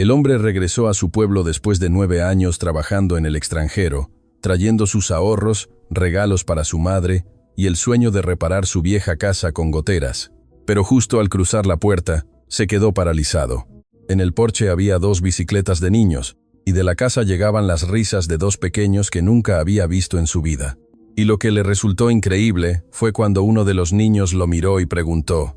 El hombre regresó a su pueblo después de 9 años trabajando en el extranjero, trayendo sus ahorros, regalos para su madre y el sueño de reparar su vieja casa con goteras. Pero justo al cruzar la puerta, se quedó paralizado. En el porche había 2 bicicletas de niños, y de la casa llegaban las risas de 2 pequeños que nunca había visto en su vida. Y lo que le resultó increíble fue cuando uno de los niños lo miró y preguntó: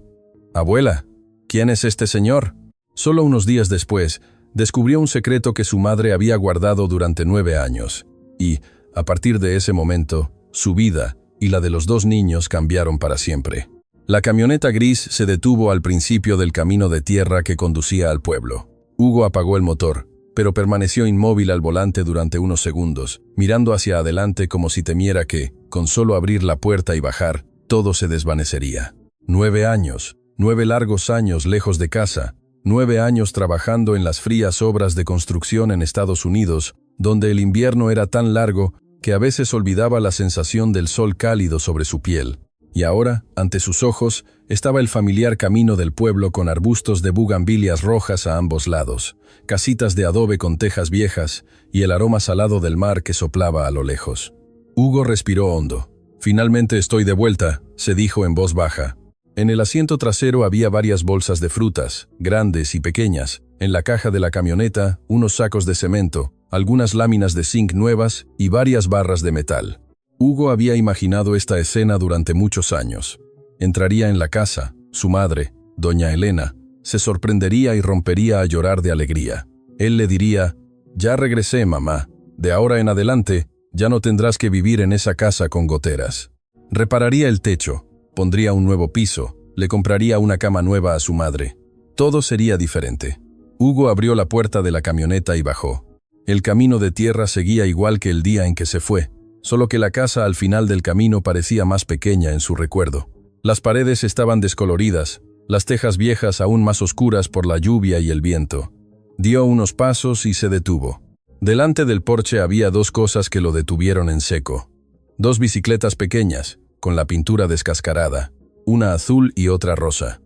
«Abuela, ¿quién es este señor?». Solo unos días después, descubrió un secreto que su madre había guardado durante 9 años. Y, a partir de ese momento, su vida y la de los 2 niños cambiaron para siempre. La camioneta gris se detuvo al principio del camino de tierra que conducía al pueblo. Hugo apagó el motor, pero permaneció inmóvil al volante durante unos segundos, mirando hacia adelante como si temiera que, con solo abrir la puerta y bajar, todo se desvanecería. 9 años, 9 largos años lejos de casa, 9 años trabajando en las frías obras de construcción en Estados Unidos, donde el invierno era tan largo que a veces olvidaba la sensación del sol cálido sobre su piel. Y ahora, ante sus ojos, estaba el familiar camino del pueblo con arbustos de bugambilias rojas a ambos lados, casitas de adobe con tejas viejas y el aroma salado del mar que soplaba a lo lejos. Hugo respiró hondo. «Finalmente estoy de vuelta», se dijo en voz baja. En el asiento trasero había varias bolsas de frutas, grandes y pequeñas. En la caja de la camioneta, unos sacos de cemento, algunas láminas de zinc nuevas y varias barras de metal. Hugo había imaginado esta escena durante muchos años. Entraría en la casa, su madre, doña Elena, se sorprendería y rompería a llorar de alegría. Él le diría: «Ya regresé, mamá. De ahora en adelante, ya no tendrás que vivir en esa casa con goteras». Repararía el techo, pondría un nuevo piso, le compraría una cama nueva a su madre. Todo sería diferente. Hugo abrió la puerta de la camioneta y bajó. El camino de tierra seguía igual que el día en que se fue, solo que la casa al final del camino parecía más pequeña en su recuerdo. Las paredes estaban descoloridas, las tejas viejas aún más oscuras por la lluvia y el viento. Dio unos pasos y se detuvo. Delante del porche había 2 cosas que lo detuvieron en seco. 2 bicicletas pequeñas, con la pintura descascarada, una azul y otra rosa.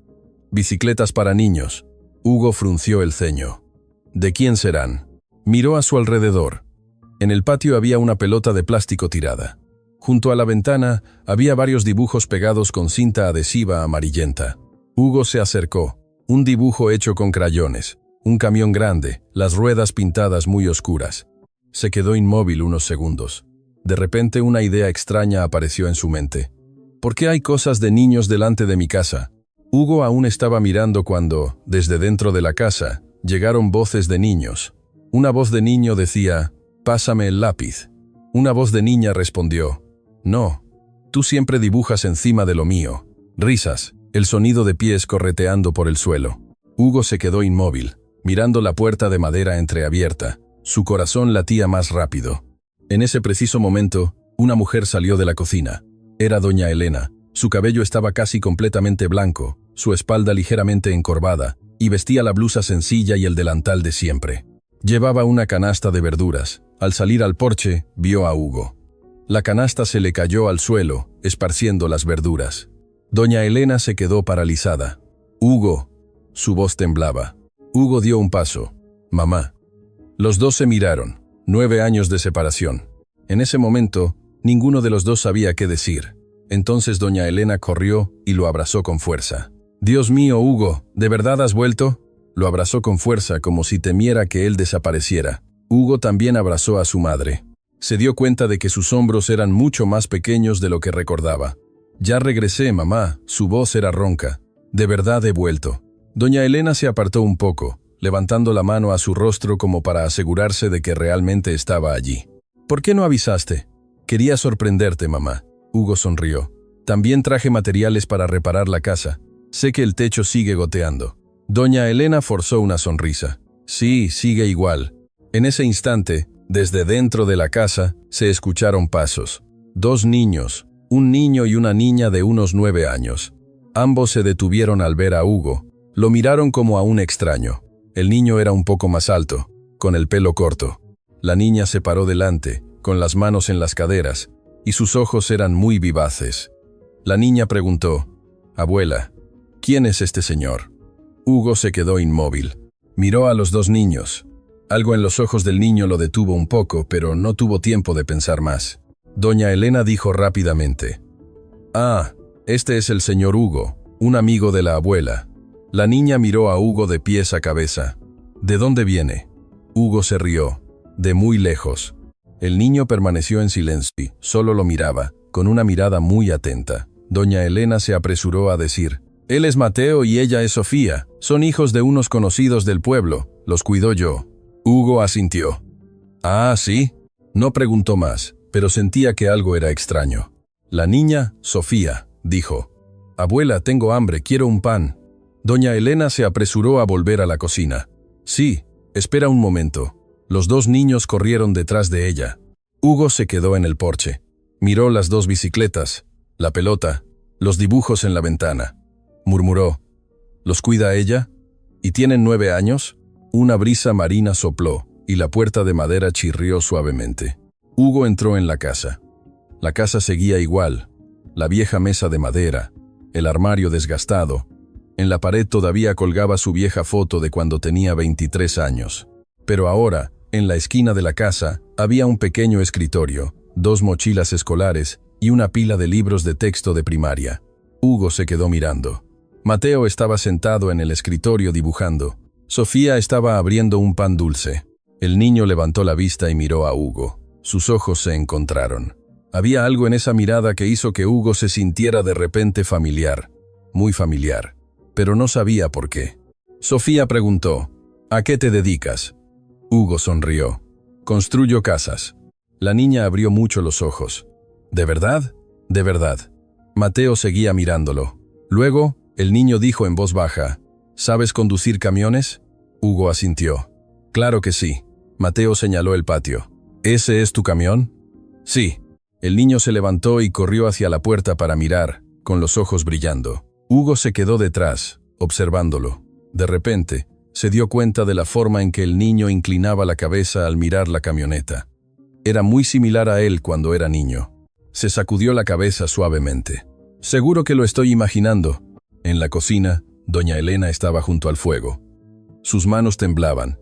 Bicicletas para niños. Hugo frunció el ceño. ¿De quién serán? Miró a su alrededor. En el patio había una pelota de plástico tirada. Junto a la ventana había varios dibujos pegados con cinta adhesiva amarillenta. Hugo se acercó. Un dibujo hecho con crayones. Un camión grande, las ruedas pintadas muy oscuras. Se quedó inmóvil unos segundos. De repente una idea extraña apareció en su mente. ¿Por qué hay cosas de niños delante de mi casa? Hugo aún estaba mirando cuando, desde dentro de la casa, llegaron voces de niños. Una voz de niño decía: «Pásame el lápiz». Una voz de niña respondió: «No, tú siempre dibujas encima de lo mío». Risas, el sonido de pies correteando por el suelo. Hugo se quedó inmóvil, mirando la puerta de madera entreabierta. Su corazón latía más rápido. En ese preciso momento, una mujer salió de la cocina. Era doña Elena. Su cabello estaba casi completamente blanco, su espalda ligeramente encorvada, y vestía la blusa sencilla y el delantal de siempre. Llevaba una canasta de verduras. Al salir al porche, vio a Hugo. La canasta se le cayó al suelo, esparciendo las verduras. Doña Elena se quedó paralizada. «Hugo». Su voz temblaba. Hugo dio un paso. «Mamá». Los 2 se miraron. 9 años de separación. En ese momento, ninguno de los 2 sabía qué decir. Entonces doña Elena corrió y lo abrazó con fuerza. «Dios mío, Hugo, ¿de verdad has vuelto?». Lo abrazó con fuerza como si temiera que él desapareciera. Hugo también abrazó a su madre. Se dio cuenta de que sus hombros eran mucho más pequeños de lo que recordaba. «Ya regresé, mamá», su voz era ronca. «De verdad he vuelto». Doña Elena se apartó un poco, levantando la mano a su rostro como para asegurarse de que realmente estaba allí. «¿Por qué no avisaste?». «Quería sorprenderte, mamá». Hugo sonrió. «También traje materiales para reparar la casa. Sé que el techo sigue goteando». Doña Elena forzó una sonrisa. «Sí, sigue igual». En ese instante, desde dentro de la casa, se escucharon pasos. 2 niños, un niño y una niña de unos 9 años. Ambos se detuvieron al ver a Hugo. Lo miraron como a un extraño. El niño era un poco más alto, con el pelo corto. La niña se paró delante, con las manos en las caderas, y sus ojos eran muy vivaces. La niña preguntó: «Abuela, ¿quién es este señor?». Hugo se quedó inmóvil. Miró a los dos niños. Algo en los ojos del niño lo detuvo un poco, pero no tuvo tiempo de pensar más. Doña Elena dijo rápidamente: «Ah, este es el señor Hugo, un amigo de la abuela». La niña miró a Hugo de pies a cabeza. «¿De dónde viene?». Hugo se rió. «De muy lejos». El niño permaneció en silencio, solo lo miraba, con una mirada muy atenta. Doña Elena se apresuró a decir: «Él es Mateo y ella es Sofía. Son hijos de unos conocidos del pueblo. Los cuidó yo». Hugo asintió. «Ah, ¿sí?». No preguntó más, pero sentía que algo era extraño. La niña, Sofía, dijo: «Abuela, tengo hambre, quiero un pan». Doña Elena se apresuró a volver a la cocina. «Sí, espera un momento». Los dos niños corrieron detrás de ella. Hugo se quedó en el porche. Miró las dos bicicletas, la pelota, los dibujos en la ventana. Murmuró: «¿Los cuida ella? ¿Y tienen 9 años?» Una brisa marina sopló, y la puerta de madera chirrió suavemente. Hugo entró en la casa. La casa seguía igual. La vieja mesa de madera, el armario desgastado. En la pared todavía colgaba su vieja foto de cuando tenía 23 años. Pero ahora, en la esquina de la casa, había un pequeño escritorio, 2 mochilas escolares y una pila de libros de texto de primaria. Hugo se quedó mirando. Mateo estaba sentado en el escritorio dibujando. Sofía estaba abriendo un pan dulce. El niño levantó la vista y miró a Hugo. Sus ojos se encontraron. Había algo en esa mirada que hizo que Hugo se sintiera de repente familiar, muy familiar, pero no sabía por qué. Sofía preguntó: «¿A qué te dedicas?». Hugo sonrió: «Construyo casas». La niña abrió mucho los ojos. «¿De verdad?». «De verdad». Mateo seguía mirándolo. Luego, el niño dijo en voz baja: «¿Sabes conducir camiones?». Hugo asintió. «Claro que sí». Mateo señaló el patio. «¿Ese es tu camión?». «Sí». El niño se levantó y corrió hacia la puerta para mirar, con los ojos brillando. Hugo se quedó detrás, observándolo. De repente, se dio cuenta de la forma en que el niño inclinaba la cabeza al mirar la camioneta. Era muy similar a él cuando era niño. Se sacudió la cabeza suavemente. «Seguro que lo estoy imaginando». En la cocina, doña Elena estaba junto al fuego. Sus manos temblaban.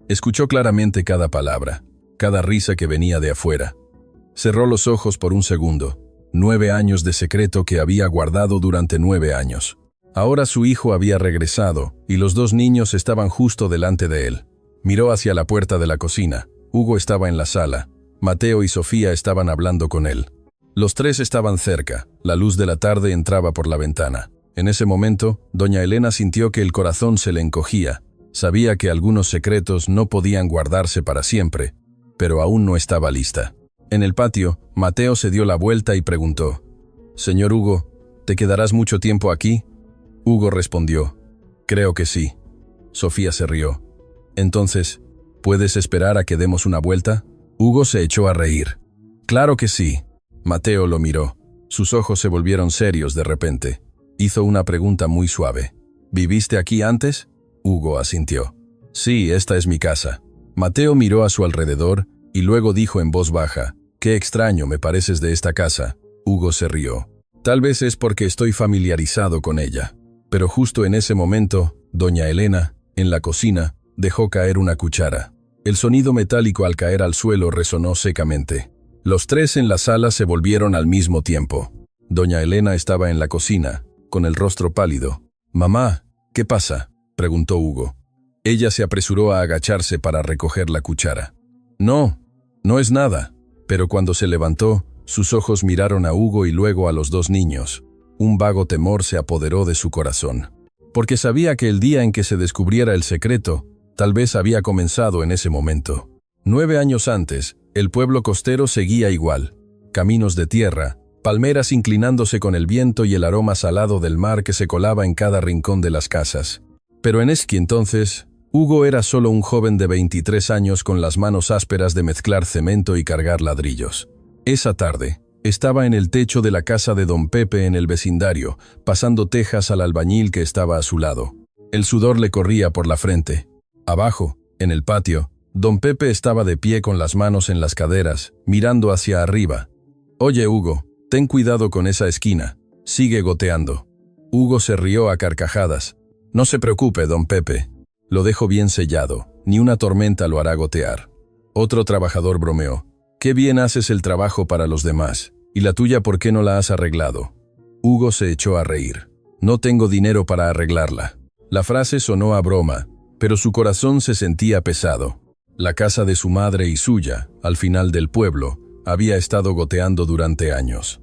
Escuchó claramente cada palabra, cada risa que venía de afuera. Cerró los ojos por un segundo. 9 años de secreto que había guardado durante 9 años. Ahora su hijo había regresado, y los dos niños estaban justo delante de él. Miró hacia la puerta de la cocina. Hugo estaba en la sala. Mateo y Sofía estaban hablando con él. Los tres estaban cerca. La luz de la tarde entraba por la ventana. En ese momento, doña Elena sintió que el corazón se le encogía. Sabía que algunos secretos no podían guardarse para siempre, pero aún no estaba lista. En el patio, Mateo se dio la vuelta y preguntó: «Señor Hugo, ¿te quedarás mucho tiempo aquí?». Hugo respondió: «Creo que sí». Sofía se rió. «Entonces, ¿puedes esperar a que demos una vuelta?». Hugo se echó a reír. «Claro que sí». Mateo lo miró. Sus ojos se volvieron serios de repente. Hizo una pregunta muy suave. «¿Viviste aquí antes?». Hugo asintió. «Sí, esta es mi casa». Mateo miró a su alrededor y luego dijo en voz baja: «Qué extraño me pareces de esta casa». Hugo se rió. «Tal vez es porque estoy familiarizado con ella». Pero justo en ese momento, doña Elena, en la cocina, dejó caer una cuchara. El sonido metálico al caer al suelo resonó secamente. Los tres en la sala se volvieron al mismo tiempo. Doña Elena estaba en la cocina, con el rostro pálido. «Mamá, ¿qué pasa?», preguntó Hugo. Ella se apresuró a agacharse para recoger la cuchara. «No, no es nada». Pero cuando se levantó, sus ojos miraron a Hugo y luego a los dos niños. Un vago temor se apoderó de su corazón. Porque sabía que el día en que se descubriera el secreto, tal vez había comenzado en ese momento. 9 años antes, el pueblo costero seguía igual. Caminos de tierra, palmeras inclinándose con el viento y el aroma salado del mar que se colaba en cada rincón de las casas. Pero en ese entonces, Hugo era solo un joven de 23 años con las manos ásperas de mezclar cemento y cargar ladrillos. Esa tarde, estaba en el techo de la casa de don Pepe en el vecindario, pasando tejas al albañil que estaba a su lado. El sudor le corría por la frente. Abajo, en el patio, don Pepe estaba de pie con las manos en las caderas, mirando hacia arriba. «Oye, Hugo, ten cuidado con esa esquina. Sigue goteando». Hugo se rió a carcajadas. «No se preocupe, don Pepe». Lo dejo bien sellado, ni una tormenta lo hará gotear. Otro trabajador bromeó. Qué bien haces el trabajo para los demás. ¿Y la tuya por qué no la has arreglado? Hugo se echó a reír. No tengo dinero para arreglarla. La frase sonó a broma, pero su corazón se sentía pesado. La casa de su madre y suya, al final del pueblo, había estado goteando durante años.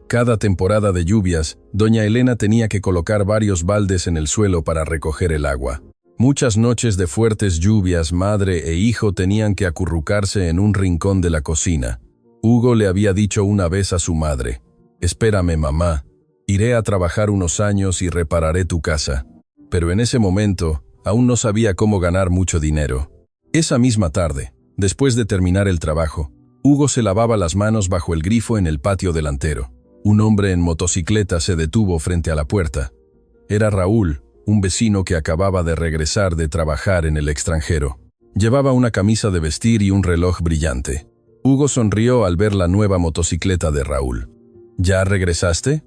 Cada temporada de lluvias, doña Elena tenía que colocar varios baldes en el suelo para recoger el agua. Muchas noches de fuertes lluvias, madre e hijo tenían que acurrucarse en un rincón de la cocina. Hugo le había dicho una vez a su madre: «Espérame, mamá, iré a trabajar unos años y repararé tu casa». Pero en ese momento, aún no sabía cómo ganar mucho dinero. Esa misma tarde, después de terminar el trabajo, Hugo se lavaba las manos bajo el grifo en el patio delantero. Un hombre en motocicleta se detuvo frente a la puerta. Era Raúl, un vecino que acababa de regresar de trabajar en el extranjero. Llevaba una camisa de vestir y un reloj brillante. Hugo sonrió al ver la nueva motocicleta de Raúl. ¿Ya regresaste?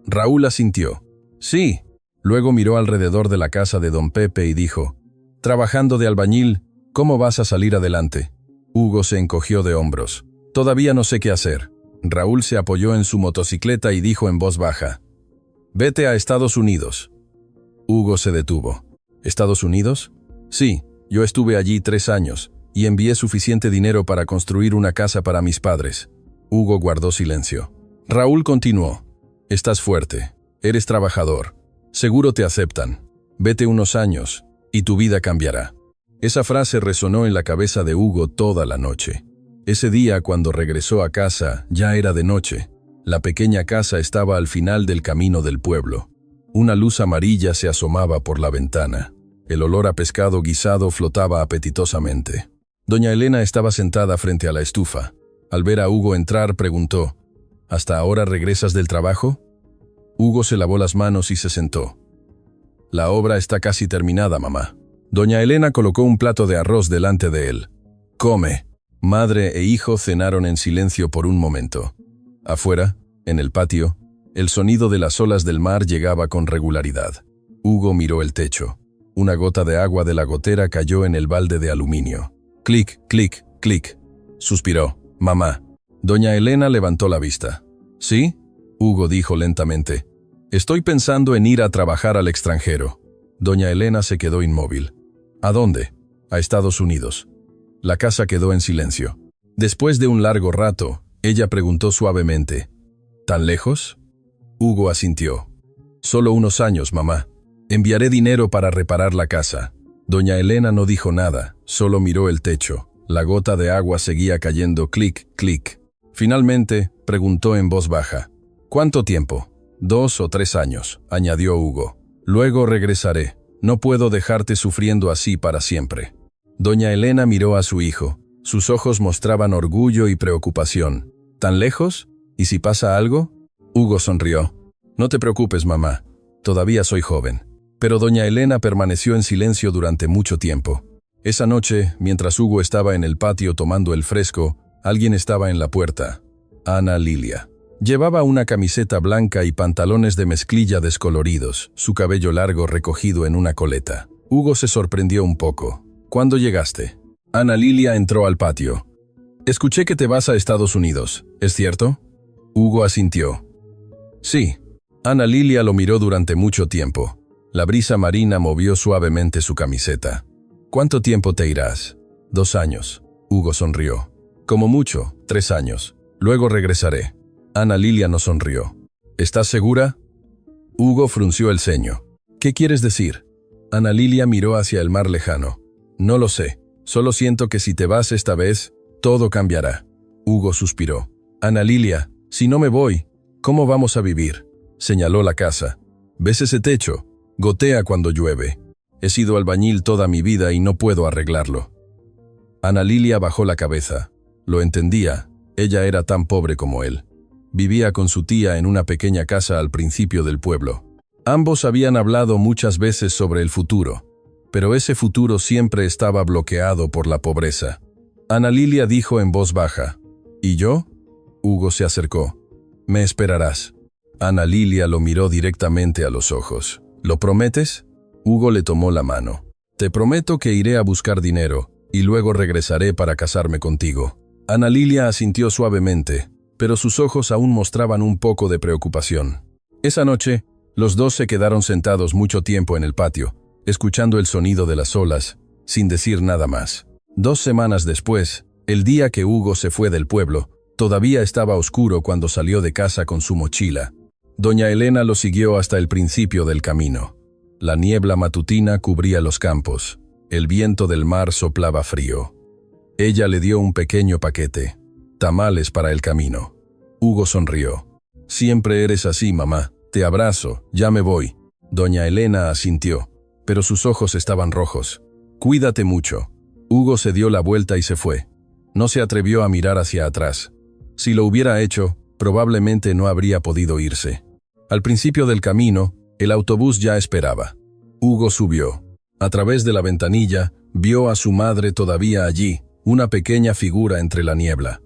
Raúl asintió. Sí. Luego miró alrededor de la casa de don Pepe y dijo: «Trabajando de albañil, ¿cómo vas a salir adelante?» Hugo se encogió de hombros. «Todavía no sé qué hacer». Raúl se apoyó en su motocicleta y dijo en voz baja: «Vete a Estados Unidos». Hugo se detuvo. ¿Estados Unidos? Sí, yo estuve allí 3 años y envié suficiente dinero para construir una casa para mis padres. Hugo guardó silencio. Raúl continuó: «Estás fuerte, eres trabajador, seguro te aceptan. Vete unos años y tu vida cambiará». Esa frase resonó en la cabeza de Hugo toda la noche. Ese día, cuando regresó a casa, ya era de noche. La pequeña casa estaba al final del camino del pueblo. Una luz amarilla se asomaba por la ventana. El olor a pescado guisado flotaba apetitosamente. Doña Elena estaba sentada frente a la estufa. Al ver a Hugo entrar, preguntó: «¿Hasta ahora regresas del trabajo?» Hugo se lavó las manos y se sentó. «La obra está casi terminada, mamá». Doña Elena colocó un plato de arroz delante de él. «Come». Madre e hijo cenaron en silencio por un momento. Afuera, en el patio, el sonido de las olas del mar llegaba con regularidad. Hugo miró el techo. Una gota de agua de la gotera cayó en el balde de aluminio. «Clic, clic, clic», suspiró. «Mamá». Doña Elena levantó la vista. «¿Sí?», Hugo dijo lentamente. «Estoy pensando en ir a trabajar al extranjero». Doña Elena se quedó inmóvil. «¿A dónde?» «A Estados Unidos». La casa quedó en silencio. Después de un largo rato, ella preguntó suavemente: «¿Tan lejos?» Hugo asintió. «Solo unos años, mamá. Enviaré dinero para reparar la casa». Doña Elena no dijo nada, solo miró el techo. La gota de agua seguía cayendo clic, clic. Finalmente, preguntó en voz baja: «¿Cuánto tiempo?» «2 o 3 años», añadió Hugo. «Luego regresaré. No puedo dejarte sufriendo así para siempre». Doña Elena miró a su hijo. Sus ojos mostraban orgullo y preocupación. ¿Tan lejos? ¿Y si pasa algo? Hugo sonrió. «No te preocupes, mamá. Todavía soy joven». Pero doña Elena permaneció en silencio durante mucho tiempo. Esa noche, mientras Hugo estaba en el patio tomando el fresco, alguien estaba en la puerta. Ana Lilia. Llevaba una camiseta blanca y pantalones de mezclilla descoloridos, su cabello largo recogido en una coleta. Hugo se sorprendió un poco. «¿Cuándo llegaste?» Ana Lilia entró al patio. «Escuché que te vas a Estados Unidos, ¿es cierto?» Hugo asintió. «Sí». Ana Lilia lo miró durante mucho tiempo. La brisa marina movió suavemente su camiseta. «¿Cuánto tiempo te irás?» «2 años». Hugo sonrió. «Como mucho, 3 años. Luego regresaré». Ana Lilia no sonrió. «¿Estás segura?» Hugo frunció el ceño. «¿Qué quieres decir?» Ana Lilia miró hacia el mar lejano. «No lo sé. Solo siento que si te vas esta vez, todo cambiará». Hugo suspiró. «Ana Lilia, si no me voy, ¿cómo vamos a vivir?» Señaló la casa. «¿Ves ese techo? Gotea cuando llueve. He sido albañil toda mi vida y no puedo arreglarlo». Ana Lilia bajó la cabeza. Lo entendía. Ella era tan pobre como él. Vivía con su tía en una pequeña casa al principio del pueblo. Ambos habían hablado muchas veces sobre el futuro, pero ese futuro siempre estaba bloqueado por la pobreza. Ana Lilia dijo en voz baja: «¿Y yo?» Hugo se acercó. «Me esperarás». Ana Lilia lo miró directamente a los ojos. «¿Lo prometes?» Hugo le tomó la mano. Te prometo que iré a buscar dinero, y luego regresaré para casarme contigo. Ana Lilia asintió suavemente, pero sus ojos aún mostraban un poco de preocupación. Esa noche, los dos se quedaron sentados mucho tiempo en el patio, escuchando el sonido de las olas, sin decir nada más. 2 semanas después, el día que Hugo se fue del pueblo, todavía estaba oscuro cuando salió de casa con su mochila. Doña Elena lo siguió hasta el principio del camino. La niebla matutina cubría los campos. El viento del mar soplaba frío. Ella le dio un pequeño paquete. Tamales para el camino. Hugo sonrió. Siempre eres así, mamá. Te abrazo, ya me voy. Doña Elena asintió, pero sus ojos estaban rojos. Cuídate mucho. Hugo se dio la vuelta y se fue. No se atrevió a mirar hacia atrás. Si lo hubiera hecho, probablemente no habría podido irse. Al principio del camino, el autobús ya esperaba. Hugo subió. A través de la ventanilla, vio a su madre todavía allí, una pequeña figura entre la niebla.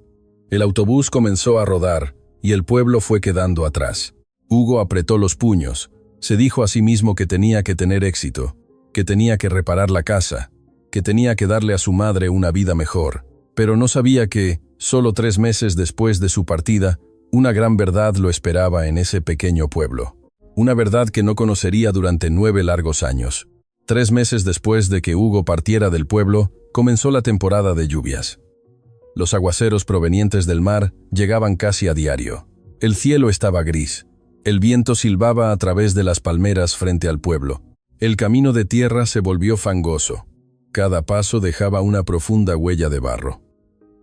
El autobús comenzó a rodar, y el pueblo fue quedando atrás. Hugo apretó los puños. Se dijo a sí mismo que tenía que tener éxito, que tenía que reparar la casa, que tenía que darle a su madre una vida mejor. Pero no sabía que, solo 3 meses después de su partida, una gran verdad lo esperaba en ese pequeño pueblo. Una verdad que no conocería durante 9 largos años. 3 meses después de que Hugo partiera del pueblo, comenzó la temporada de lluvias. Los aguaceros provenientes del mar llegaban casi a diario. El cielo estaba gris. El viento silbaba a través de las palmeras frente al pueblo. El camino de tierra se volvió fangoso. Cada paso dejaba una profunda huella de barro.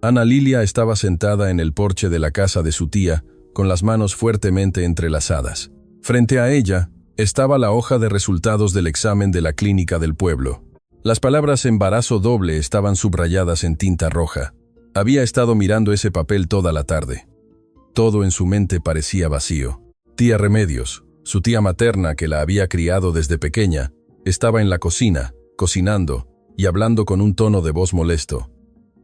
Ana Lilia estaba sentada en el porche de la casa de su tía, con las manos fuertemente entrelazadas. Frente a ella, estaba la hoja de resultados del examen de la clínica del pueblo. Las palabras embarazo doble estaban subrayadas en tinta roja. Había estado mirando ese papel toda la tarde. Todo en su mente parecía vacío. Tía Remedios, su tía materna que la había criado desde pequeña, estaba en la cocina, cocinando y hablando con un tono de voz molesto.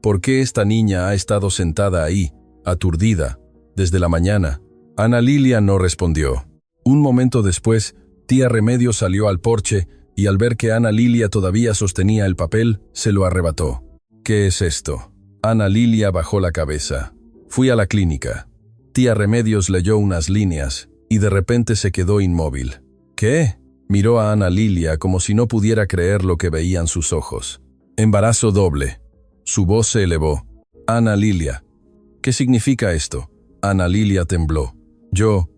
¿Por qué esta niña ha estado sentada ahí, aturdida, desde la mañana? Ana Lilia no respondió. Un momento después, tía Remedios salió al porche y al ver que Ana Lilia todavía sostenía el papel, se lo arrebató. ¿Qué es esto? Ana Lilia bajó la cabeza. Fui a la clínica. Tía Remedios leyó unas líneas y de repente se quedó inmóvil. ¿Qué? Miró a Ana Lilia como si no pudiera creer lo que veían sus ojos. Embarazo doble. Su voz se elevó. Ana Lilia. ¿Qué significa esto? Ana Lilia tembló. Yo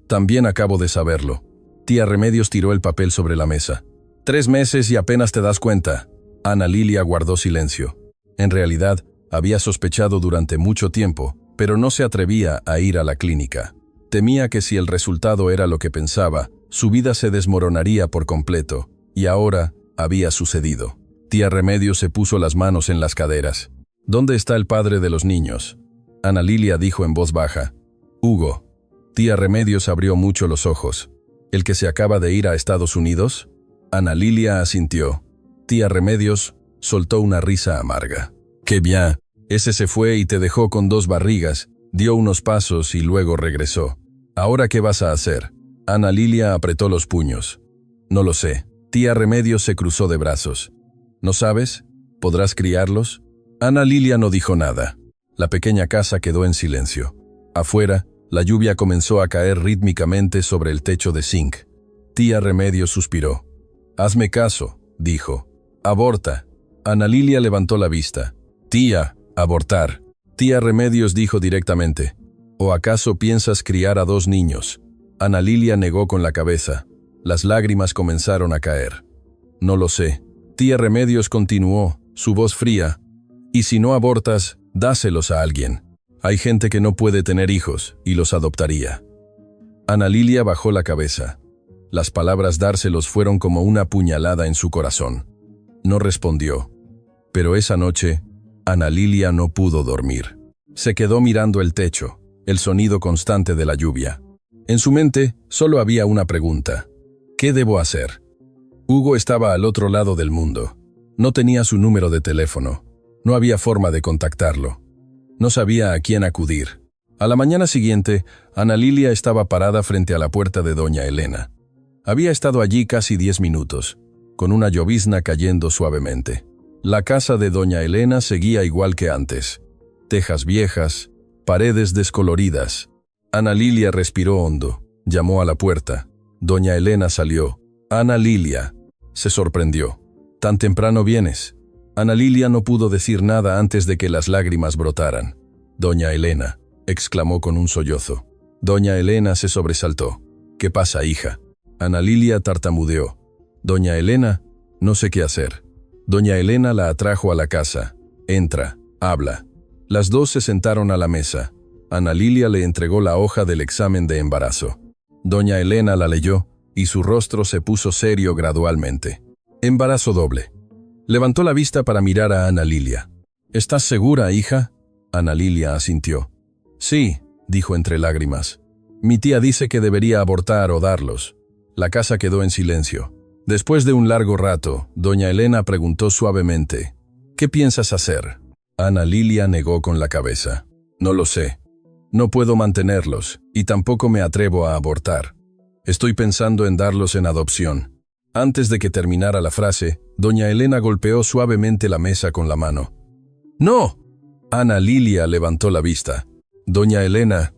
también acabo de saberlo. Tía Remedios tiró el papel sobre la mesa. 3 meses y apenas te das cuenta. Ana Lilia guardó silencio. En realidad, había sospechado durante mucho tiempo, pero no se atrevía a ir a la clínica. Temía que si el resultado era lo que pensaba, su vida se desmoronaría por completo, y ahora había sucedido. Tía Remedios se puso las manos en las caderas. ¿Dónde está el padre de los niños? Ana Lilia dijo en voz baja. Hugo. Tía Remedios abrió mucho los ojos. ¿El que se acaba de ir a Estados Unidos? Ana Lilia asintió. Tía Remedios soltó una risa amarga. ¡Qué bien! Ese se fue y te dejó con 2 barrigas, dio unos pasos y luego regresó. ¿Ahora qué vas a hacer? Ana Lilia apretó los puños. No lo sé. Tía Remedios se cruzó de brazos. ¿No sabes? ¿Podrás criarlos? Ana Lilia no dijo nada. La pequeña casa quedó en silencio. Afuera, la lluvia comenzó a caer rítmicamente sobre el techo de zinc. Tía Remedios suspiró. Hazme caso, dijo. Aborta. Ana Lilia levantó la vista. Tía, abortar. Tía Remedios dijo directamente. ¿O acaso piensas criar a 2 niños? Ana Lilia negó con la cabeza. Las lágrimas comenzaron a caer. No lo sé. Tía Remedios continuó, su voz fría. Y si no abortas, dáselos a alguien. Hay gente que no puede tener hijos y los adoptaría. Ana Lilia bajó la cabeza. Las palabras dárselos fueron como una puñalada en su corazón. No respondió. Pero esa noche, Ana Lilia no pudo dormir. Se quedó mirando el techo, el sonido constante de la lluvia. En su mente solo había una pregunta. ¿Qué debo hacer? Hugo estaba al otro lado del mundo. No tenía su número de teléfono. No había forma de contactarlo. No sabía a quién acudir. A la mañana siguiente, Ana Lilia estaba parada frente a la puerta de doña Elena. Había estado allí casi 10 minutos. con una llovizna cayendo suavemente. La casa de doña Elena seguía igual que antes. Tejas viejas, paredes descoloridas. Ana Lilia respiró hondo. Llamó a la puerta. Doña Elena salió. «Ana Lilia». Se sorprendió. «¿Tan temprano vienes?» Ana Lilia no pudo decir nada antes de que las lágrimas brotaran. «Doña Elena», exclamó con un sollozo. Doña Elena se sobresaltó. «¿Qué pasa, hija?» Ana Lilia tartamudeó. «Doña Elena, no sé qué hacer». Doña Elena la atrajo a la casa. «Entra, habla». Las dos se sentaron a la mesa. Ana Lilia le entregó la hoja del examen de embarazo. Doña Elena la leyó, y su rostro se puso serio gradualmente. «Embarazo doble». Levantó la vista para mirar a Ana Lilia. «¿Estás segura, hija?» Ana Lilia asintió. «Sí», dijo entre lágrimas. «Mi tía dice que debería abortar o darlos». La casa quedó en silencio. Después de un largo rato, doña Elena preguntó suavemente: «¿Qué piensas hacer?» Ana Lilia negó con la cabeza. «No lo sé. No puedo mantenerlos, y tampoco me atrevo a abortar. Estoy pensando en darlos en adopción». Antes de que terminara la frase, doña Elena golpeó suavemente la mesa con la mano. «¡No!». Ana Lilia levantó la vista. Doña Elena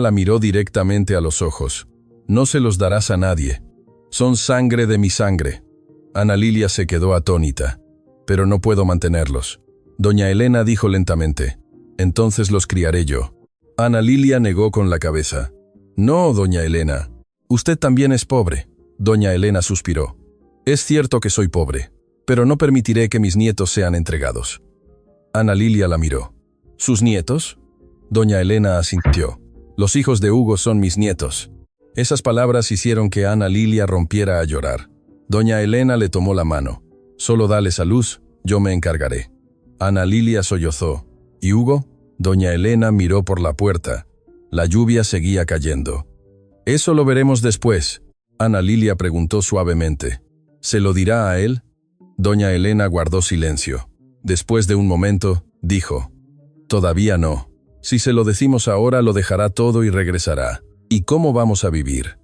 la miró directamente a los ojos. «No se los darás a nadie. Son sangre de mi sangre». Ana Lilia se quedó atónita. «Pero no puedo mantenerlos». Doña Elena dijo lentamente: «Entonces los criaré yo». Ana Lilia negó con la cabeza. «No, doña Elena. Usted también es pobre». Doña Elena suspiró. «Es cierto que soy pobre, pero no permitiré que mis nietos sean entregados». Ana Lilia la miró. «¿Sus nietos?». Doña Elena asintió. «Los hijos de Hugo son mis nietos». Esas palabras hicieron que Ana Lilia rompiera a llorar. Doña Elena le tomó la mano. «Solo dales a luz, yo me encargaré». Ana Lilia sollozó. «¿Y Hugo?». Doña Elena miró por la puerta. La lluvia seguía cayendo. «Eso lo veremos después». Ana Lilia preguntó suavemente: «¿Se lo dirá a él?». Doña Elena guardó silencio. Después de un momento, dijo: «Todavía no. Si se lo decimos ahora, lo dejará todo y regresará. ¿Y cómo vamos a vivir?».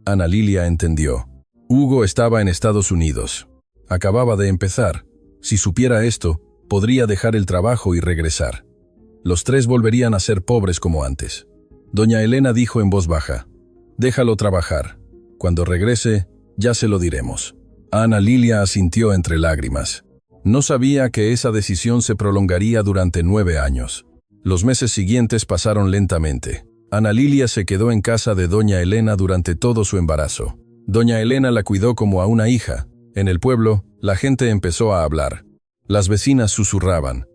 Ana Lilia entendió. Hugo estaba en Estados Unidos. Acababa de empezar. Si supiera esto, podría dejar el trabajo y regresar. Los tres volverían a ser pobres como antes. Doña Elena dijo en voz baja: «Déjalo trabajar. Cuando regrese, ya se lo diremos». Ana Lilia asintió entre lágrimas. No sabía que esa decisión se prolongaría durante 9 años. Los meses siguientes pasaron lentamente. Ana Lilia se quedó en casa de doña Elena durante todo su embarazo. Doña Elena la cuidó como a una hija. En el pueblo, la gente empezó a hablar. Las vecinas susurraban: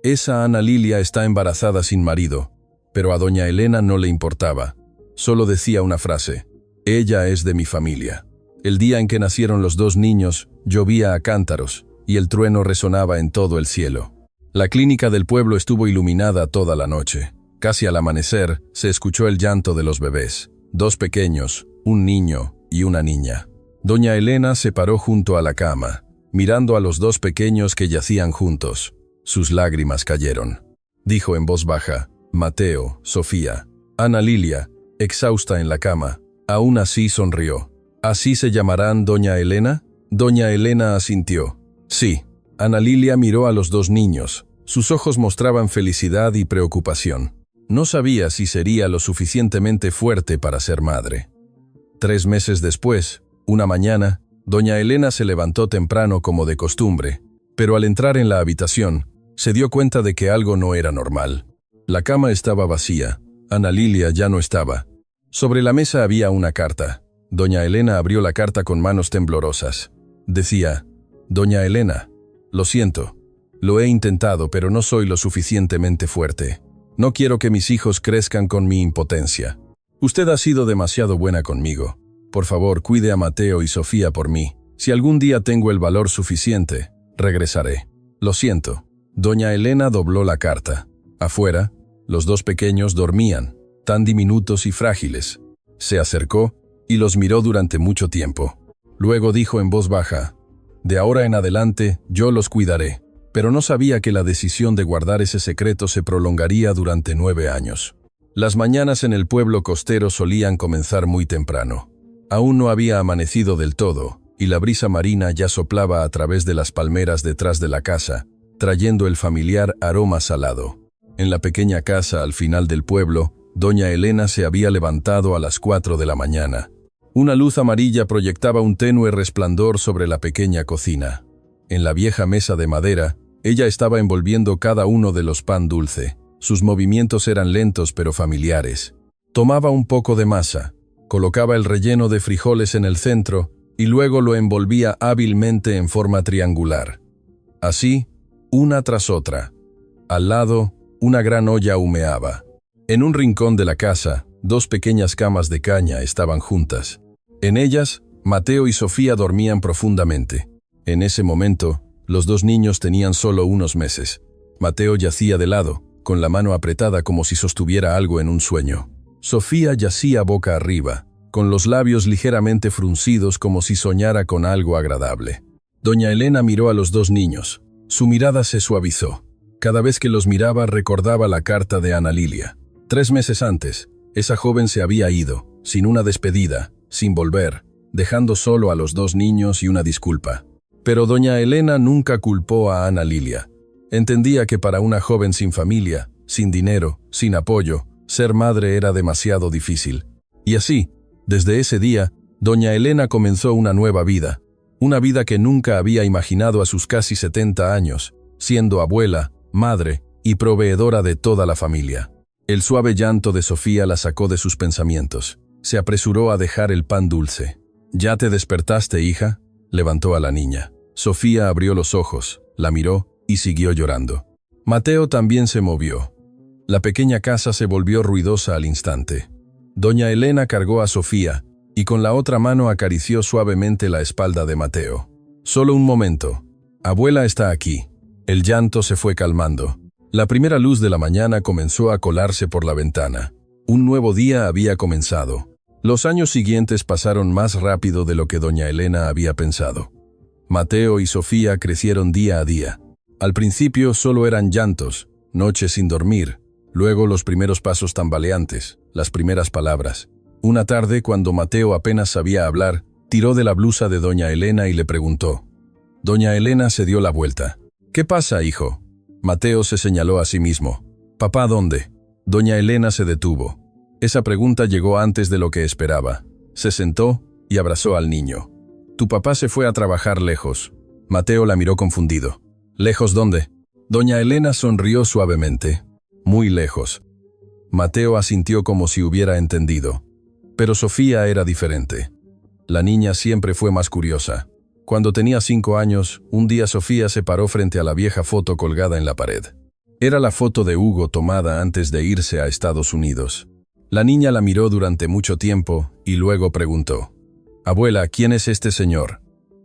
«Esa Ana Lilia está embarazada sin marido». Pero a doña Elena no le importaba. Solo decía una frase: «Ella es de mi familia». El día en que nacieron los 2 niños, llovía a cántaros, y el trueno resonaba en todo el cielo. La clínica del pueblo estuvo iluminada toda la noche. Casi al amanecer, se escuchó el llanto de los bebés. 2 pequeños, un niño y una niña. Doña Elena se paró junto a la cama, mirando a los 2 pequeños que yacían juntos. Sus lágrimas cayeron. Dijo en voz baja: «Mateo, Sofía». Ana Lilia, exhausta en la cama, aún así sonrió. «¿Así se llamarán, doña Elena?». Doña Elena asintió. «Sí». Ana Lilia miró a los 2 niños. Sus ojos mostraban felicidad y preocupación. No sabía si sería lo suficientemente fuerte para ser madre. 3 meses después, una mañana, doña Elena se levantó temprano como de costumbre, pero al entrar en la habitación, se dio cuenta de que algo no era normal. La cama estaba vacía. Ana Lilia ya no estaba. Sobre la mesa había una carta. Doña Elena abrió la carta con manos temblorosas. Decía: «Doña Elena, lo siento. Lo he intentado, pero no soy lo suficientemente fuerte. No quiero que mis hijos crezcan con mi impotencia. Usted ha sido demasiado buena conmigo. Por favor, cuide a Mateo y Sofía por mí. Si algún día tengo el valor suficiente, regresaré. Lo siento». Doña Elena dobló la carta. Afuera, los 2 pequeños dormían, tan diminutos y frágiles. Se acercó y los miró durante mucho tiempo. Luego dijo en voz baja: «De ahora en adelante, yo los cuidaré». Pero no sabía que la decisión de guardar ese secreto se prolongaría durante 9 años. Las mañanas en el pueblo costero solían comenzar muy temprano. Aún no había amanecido del todo, y la brisa marina ya soplaba a través de las palmeras detrás de la casa, trayendo el familiar aroma salado. En la pequeña casa al final del pueblo, doña Elena se había levantado a las 4 de la mañana. Una luz amarilla proyectaba un tenue resplandor sobre la pequeña cocina. En la vieja mesa de madera, ella estaba envolviendo cada uno de los pan dulce. Sus movimientos eran lentos pero familiares. Tomaba un poco de masa, colocaba el relleno de frijoles en el centro y luego lo envolvía hábilmente en forma triangular. Así, una tras otra. Al lado, una gran olla humeaba. En un rincón de la casa, 2 pequeñas camas de caña estaban juntas. En ellas, Mateo y Sofía dormían profundamente. En ese momento, los 2 niños tenían solo unos meses. Mateo yacía de lado, con la mano apretada como si sostuviera algo en un sueño. Sofía yacía boca arriba, con los labios ligeramente fruncidos como si soñara con algo agradable. Doña Elena miró a los 2 niños. Su mirada se suavizó. Cada vez que los miraba recordaba la carta de Ana Lilia. 3 meses antes, esa joven se había ido, sin una despedida, sin volver, dejando solo a los 2 niños y una disculpa. Pero doña Elena nunca culpó a Ana Lilia. Entendía que para una joven sin familia, sin dinero, sin apoyo, ser madre era demasiado difícil. Y así, desde ese día, doña Elena comenzó una nueva vida. Una vida que nunca había imaginado a sus casi 70 años, siendo abuela, madre y proveedora de toda la familia. El suave llanto de Sofía la sacó de sus pensamientos. Se apresuró a dejar el pan dulce. «¿Ya te despertaste, hija?», levantó a la niña. Sofía abrió los ojos, la miró y siguió llorando. Mateo también se movió. La pequeña casa se volvió ruidosa al instante. Doña Elena cargó a Sofía y con la otra mano acarició suavemente la espalda de Mateo. «Solo un momento. Abuela está aquí». El llanto se fue calmando. La primera luz de la mañana comenzó a colarse por la ventana. Un nuevo día había comenzado. Los años siguientes pasaron más rápido de lo que doña Elena había pensado. Mateo y Sofía crecieron día a día. Al principio solo eran llantos, noches sin dormir, luego los primeros pasos tambaleantes, las primeras palabras. Una tarde, cuando Mateo apenas sabía hablar, tiró de la blusa de doña Elena y le preguntó. Doña Elena se dio la vuelta. «¿Qué pasa, hijo?». Mateo se señaló a sí mismo. «¿Papá dónde?». Doña Elena se detuvo. Esa pregunta llegó antes de lo que esperaba. Se sentó y abrazó al niño. «Tu papá se fue a trabajar lejos». Mateo la miró confundido. «¿Lejos dónde?». Doña Elena sonrió suavemente. «Muy lejos». Mateo asintió como si hubiera entendido. Pero Sofía era diferente. La niña siempre fue más curiosa. Cuando tenía 5 años, un día Sofía se paró frente a la vieja foto colgada en la pared. Era la foto de Hugo tomada antes de irse a Estados Unidos. La niña la miró durante mucho tiempo y luego preguntó. «Abuela, ¿quién es este señor?».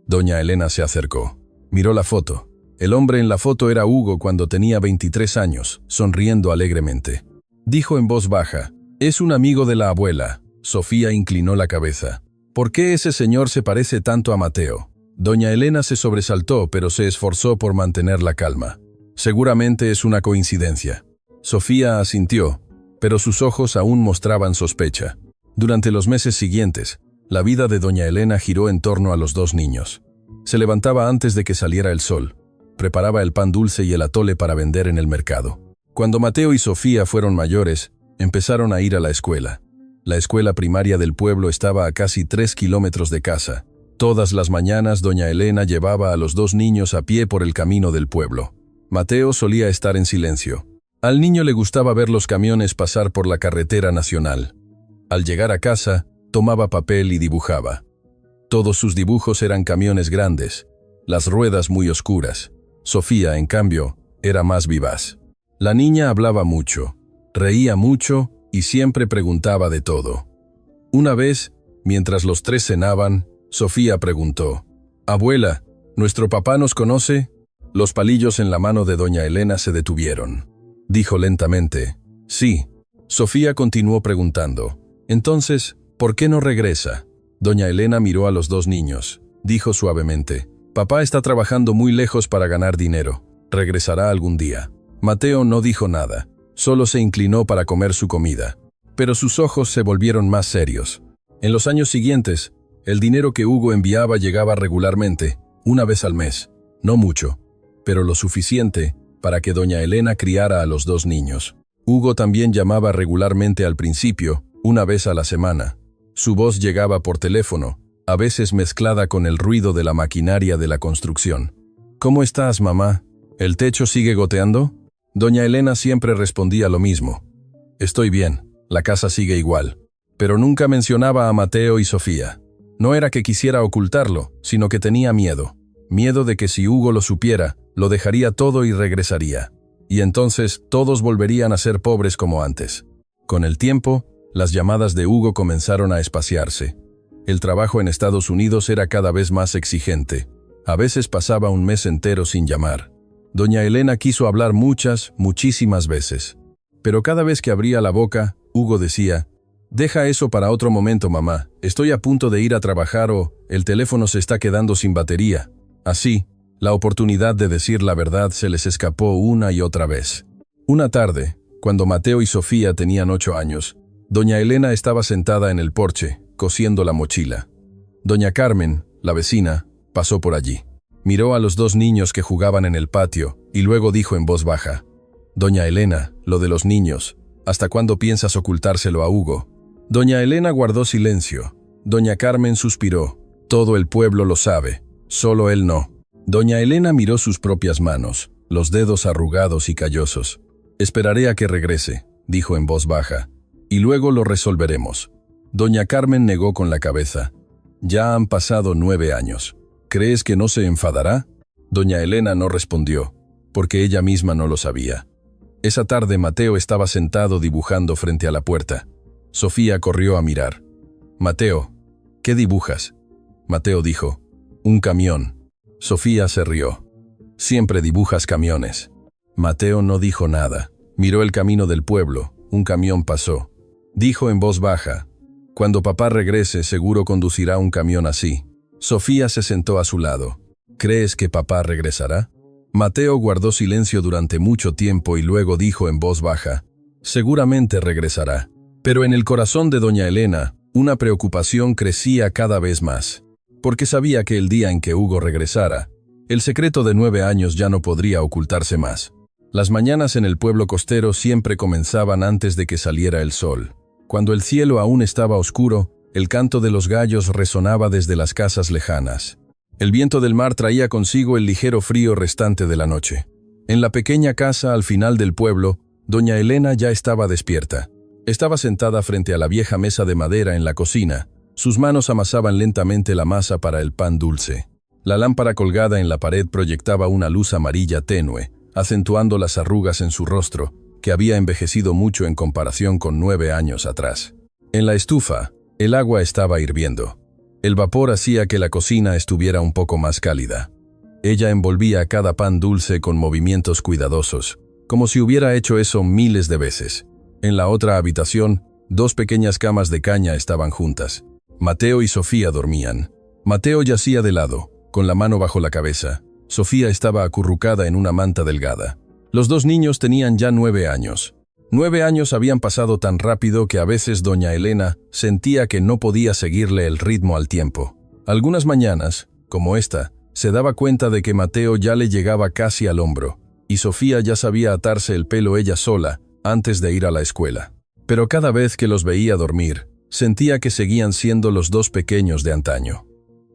Doña Elena se acercó. Miró la foto. El hombre en la foto era Hugo cuando tenía 23 años, sonriendo alegremente. Dijo en voz baja, «Es un amigo de la abuela». Sofía inclinó la cabeza. «¿Por qué ese señor se parece tanto a Mateo?». Doña Elena se sobresaltó, pero se esforzó por mantener la calma. «Seguramente es una coincidencia». Sofía asintió, pero sus ojos aún mostraban sospecha. Durante los meses siguientes, la vida de doña Elena giró en torno a los 2 niños. Se levantaba antes de que saliera el sol. Preparaba el pan dulce y el atole para vender en el mercado. Cuando Mateo y Sofía fueron mayores, empezaron a ir a la escuela. La escuela primaria del pueblo estaba a casi 3 kilómetros de casa. Todas las mañanas doña Elena llevaba a los 2 niños a pie por el camino del pueblo. Mateo solía estar en silencio. Al niño le gustaba ver los camiones pasar por la carretera nacional. Al llegar a casa, tomaba papel y dibujaba. Todos sus dibujos eran camiones grandes, las ruedas muy oscuras. Sofía, en cambio, era más vivaz. La niña hablaba mucho, reía mucho y siempre preguntaba de todo. Una vez, mientras los 3 cenaban, Sofía preguntó, «Abuela, ¿nuestro papá nos conoce?». Los palillos en la mano de doña Elena se detuvieron. Dijo lentamente, «Sí». Sofía continuó preguntando, «Entonces, ¿por qué no regresa?». Doña Elena miró a los 2 niños. Dijo suavemente, «Papá está trabajando muy lejos para ganar dinero. Regresará algún día». Mateo no dijo nada, solo se inclinó para comer su comida. Pero sus ojos se volvieron más serios. En los años siguientes, El dinero que Hugo enviaba llegaba regularmente, una vez al mes. No mucho, pero lo suficiente para que doña Elena criara a los 2 niños. Hugo también llamaba regularmente al principio, una vez a la semana. Su voz llegaba por teléfono, a veces mezclada con el ruido de la maquinaria de la construcción. «¿Cómo estás, mamá? ¿El techo sigue goteando?» Doña Elena siempre respondía lo mismo. «Estoy bien, la casa sigue igual». Pero nunca mencionaba a Mateo y Sofía. No era que quisiera ocultarlo, sino que tenía miedo. Miedo de que si Hugo lo supiera, lo dejaría todo y regresaría. Y entonces todos volverían a ser pobres como antes. Con el tiempo, las llamadas de Hugo comenzaron a espaciarse. El trabajo en Estados Unidos era cada vez más exigente. A veces pasaba un mes entero sin llamar. Doña Elena quiso hablar muchísimas veces. Pero cada vez que abría la boca, Hugo decía: «Deja eso para otro momento, mamá. Estoy a punto de ir a trabajar o el teléfono se está quedando sin batería». Así, la oportunidad de decir la verdad se les escapó una y otra vez. Una tarde, cuando Mateo y Sofía tenían 8 años, doña Elena estaba sentada en el porche, cosiendo la mochila. Doña Carmen, la vecina, pasó por allí. Miró a los 2 niños que jugaban en el patio y luego dijo en voz baja: «Doña Elena, lo de los niños, ¿hasta cuándo piensas ocultárselo a Hugo?» Doña Elena guardó silencio. Doña Carmen suspiró: «Todo el pueblo lo sabe, solo él no». Doña Elena miró sus propias manos, los dedos arrugados y callosos. «Esperaré a que regrese», dijo en voz baja, «y luego lo resolveremos». Doña Carmen negó con la cabeza. «Ya han pasado 9 años. ¿Crees que no se enfadará?» Doña Elena no respondió, porque ella misma no lo sabía. Esa tarde Mateo estaba sentado dibujando frente a la puerta. Sofía corrió a mirar. «Mateo, ¿qué dibujas?» Mateo dijo: «Un camión». Sofía se rió. «Siempre dibujas camiones». Mateo no dijo nada. Miró el camino del pueblo. Un camión pasó. Dijo en voz baja: «Cuando papá regrese, seguro conducirá un camión así». Sofía se sentó a su lado. «¿Crees que papá regresará?» Mateo guardó silencio durante mucho tiempo y luego dijo en voz baja: «Seguramente regresará». Pero en el corazón de doña Elena, una preocupación crecía cada vez más. Porque sabía que el día en que Hugo regresara, el secreto de 9 años ya no podría ocultarse más. Las mañanas en el pueblo costero siempre comenzaban antes de que saliera el sol. Cuando el cielo aún estaba oscuro, el canto de los gallos resonaba desde las casas lejanas. El viento del mar traía consigo el ligero frío restante de la noche. En la pequeña casa al final del pueblo, doña Elena ya estaba despierta. Estaba sentada frente a la vieja mesa de madera en la cocina. Sus manos amasaban lentamente la masa para el pan dulce. La lámpara colgada en la pared proyectaba una luz amarilla tenue, acentuando las arrugas en su rostro, que había envejecido mucho en comparación con 9 años atrás. En la estufa, el agua estaba hirviendo. El vapor hacía que la cocina estuviera un poco más cálida. Ella envolvía cada pan dulce con movimientos cuidadosos, como si hubiera hecho eso miles de veces. En la otra habitación, 2 pequeñas camas de caña estaban juntas. Mateo y Sofía dormían. Mateo yacía de lado, con la mano bajo la cabeza. Sofía estaba acurrucada en una manta delgada. Los 2 niños tenían ya 9 años. 9 años habían pasado tan rápido que a veces doña Elena sentía que no podía seguirle el ritmo al tiempo. Algunas mañanas, como esta, se daba cuenta de que Mateo ya le llegaba casi al hombro, y Sofía ya sabía atarse el pelo ella sola antes de ir a la escuela. Pero cada vez que los veía dormir, sentía que seguían siendo los 2 pequeños de antaño.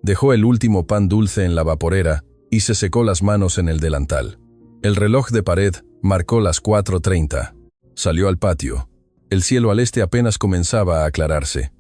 Dejó el último pan dulce en la vaporera y se secó las manos en el delantal. El reloj de pared marcó las 4:30. Salió al patio. El cielo al este apenas comenzaba a aclararse.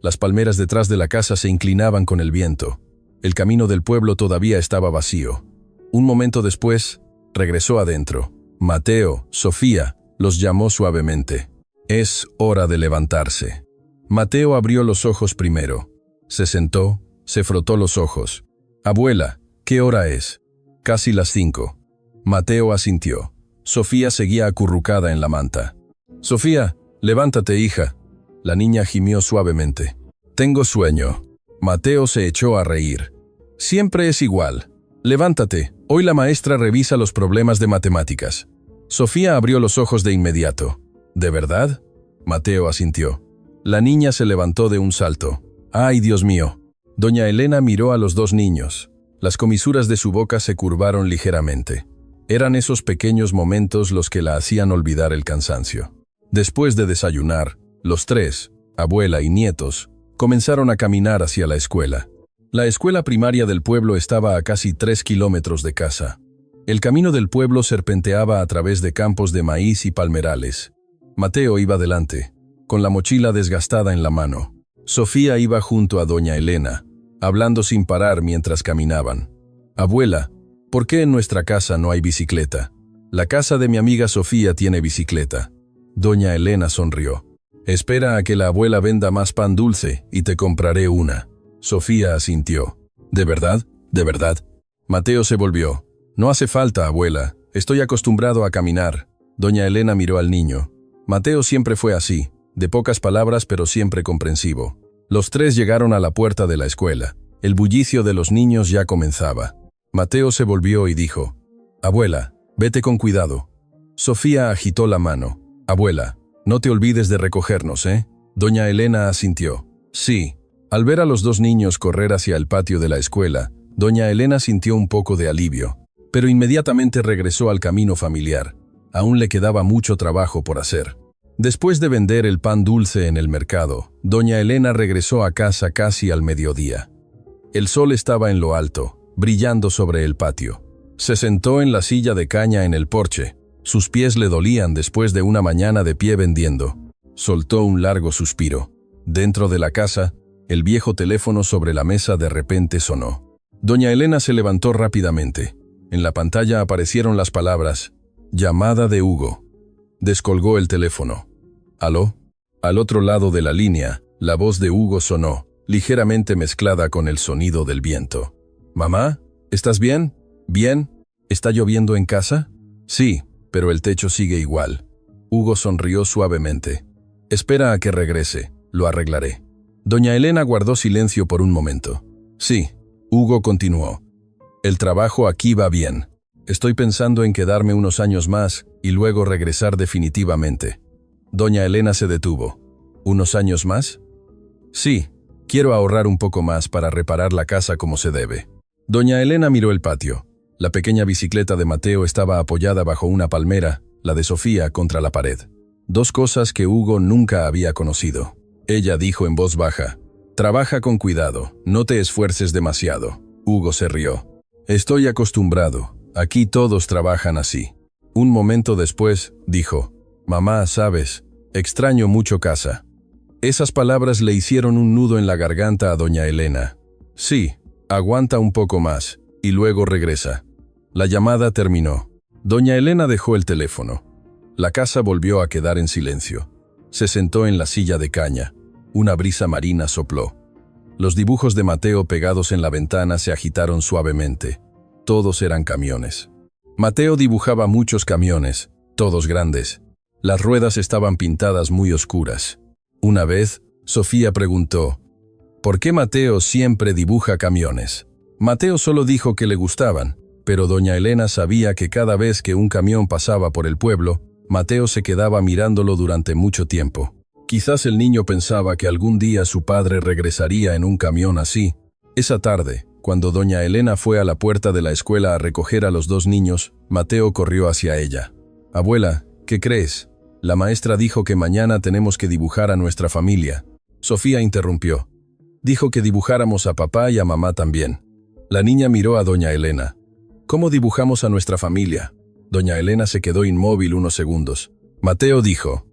Las palmeras detrás de la casa se inclinaban con el viento. El camino del pueblo todavía estaba vacío. Un momento después, regresó adentro. «Mateo, Sofía», los llamó suavemente. «Es hora de levantarse». Mateo abrió los ojos primero. Se sentó, se frotó los ojos. «Abuela, ¿qué hora es?» «Casi las 5». Mateo asintió. Sofía seguía acurrucada en la manta. «Sofía, levántate, hija». La niña gimió suavemente. «Tengo sueño». Mateo se echó a reír. «Siempre es igual. Levántate, hoy la maestra revisa los problemas de matemáticas». Sofía abrió los ojos de inmediato. «¿De verdad?» Mateo asintió. La niña se levantó de un salto. «¡Ay, Dios mío! Doña Elena miró a los dos niños. Las comisuras de su boca se curvaron ligeramente. Eran esos pequeños momentos los que la hacían olvidar el cansancio. Después de desayunar, los tres, abuela y nietos, comenzaron a caminar hacia la escuela. La escuela primaria del pueblo estaba a casi 3 kilómetros de casa. El camino del pueblo serpenteaba a través de campos de maíz y palmerales. Mateo iba delante, con la mochila desgastada en la mano. Sofía iba junto a doña Elena, hablando sin parar mientras caminaban. «Abuela, ¿por qué en nuestra casa no hay bicicleta? La casa de mi amiga Sofía tiene bicicleta». Doña Elena sonrió. «Espera a que la abuela venda más pan dulce y te compraré una». Sofía asintió. «¿De verdad? ¿De verdad?» Mateo se volvió. «No hace falta, abuela. Estoy acostumbrado a caminar». Doña Elena miró al niño. Mateo siempre fue así, de pocas palabras pero siempre comprensivo. Los tres llegaron a la puerta de la escuela. El bullicio de los niños ya comenzaba. Mateo se volvió y dijo: «Abuela, vete con cuidado». Sofía agitó la mano. «Abuela, no te olvides de recogernos, ¿eh?» Doña Elena asintió. «Sí». Al ver a los dos niños correr hacia el patio de la escuela, doña Elena sintió un poco de alivio, pero inmediatamente regresó al camino familiar. Aún le quedaba mucho trabajo por hacer. Después de vender el pan dulce en el mercado, doña Elena regresó a casa casi al mediodía. El sol estaba en lo alto, brillando sobre el patio. Se sentó en la silla de caña en el porche. Sus pies le dolían después de una mañana de pie vendiendo. Soltó un largo suspiro. Dentro de la casa, el viejo teléfono sobre la mesa de repente sonó. Doña Elena se levantó rápidamente. En la pantalla aparecieron las palabras: «Llamada de Hugo». Descolgó el teléfono. «¿Aló?» Al otro lado de la línea, la voz de Hugo sonó, ligeramente mezclada con el sonido del viento. «Mamá, ¿estás bien? ¿Bien? ¿Está lloviendo en casa?» «Sí, pero el techo sigue igual». Hugo sonrió suavemente. «Espera a que regrese, lo arreglaré». Doña Elena guardó silencio por un momento. «Sí», Hugo continuó. «El trabajo aquí va bien. Estoy pensando en quedarme unos años más y luego regresar definitivamente». Doña Elena se detuvo. «¿Unos años más?» «Sí, quiero ahorrar un poco más para reparar la casa como se debe». Doña Elena miró el patio. La pequeña bicicleta de Mateo estaba apoyada bajo una palmera, la de Sofía contra la pared. Dos cosas que Hugo nunca había conocido. Ella dijo en voz baja: «Trabaja con cuidado, no te esfuerces demasiado». Hugo se rió. «Estoy acostumbrado, aquí todos trabajan así». Un momento después, dijo: «Mamá, sabes, extraño mucho casa». Esas palabras le hicieron un nudo en la garganta a doña Elena. «Sí, aguanta un poco más, y luego regresa». La llamada terminó. Doña Elena dejó el teléfono. La casa volvió a quedar en silencio. Se sentó en la silla de caña. Una brisa marina sopló. Los dibujos de Mateo pegados en la ventana se agitaron suavemente. Todos eran camiones. Mateo dibujaba muchos camiones, todos grandes. Las ruedas estaban pintadas muy oscuras. Una vez, Sofía preguntó: «¿Por qué Mateo siempre dibuja camiones?» Mateo solo dijo que le gustaban, pero doña Elena sabía que cada vez que un camión pasaba por el pueblo, Mateo se quedaba mirándolo durante mucho tiempo. Quizás el niño pensaba que algún día su padre regresaría en un camión así. Esa tarde, cuando doña Elena fue a la puerta de la escuela a recoger a los dos niños, Mateo corrió hacia ella. «Abuela, ¿qué crees? La maestra dijo que mañana tenemos que dibujar a nuestra familia». Sofía interrumpió. «Dijo que dibujáramos a papá y a mamá también». La niña miró a doña Elena. «¿Cómo dibujamos a nuestra familia?» Doña Elena se quedó inmóvil unos segundos. Mateo dijo: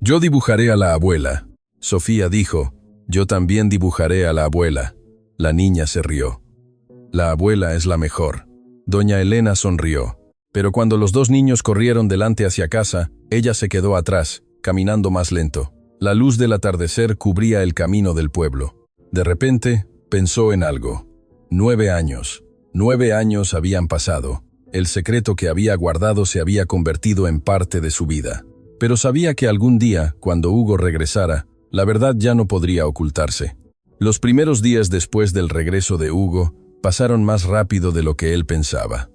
«Yo dibujaré a la abuela». Sofía dijo: «Yo también dibujaré a la abuela». La niña se rió. «La abuela es la mejor». Doña Elena sonrió. Pero cuando los dos niños corrieron delante hacia casa, ella se quedó atrás, caminando más lento. La luz del atardecer cubría el camino del pueblo. De repente, pensó en algo. 9 años. 9 años habían pasado. El secreto que había guardado se había convertido en parte de su vida. Pero sabía que algún día, cuando Hugo regresara, la verdad ya no podría ocultarse. Los primeros días después del regreso de Hugo pasaron más rápido de lo que él pensaba.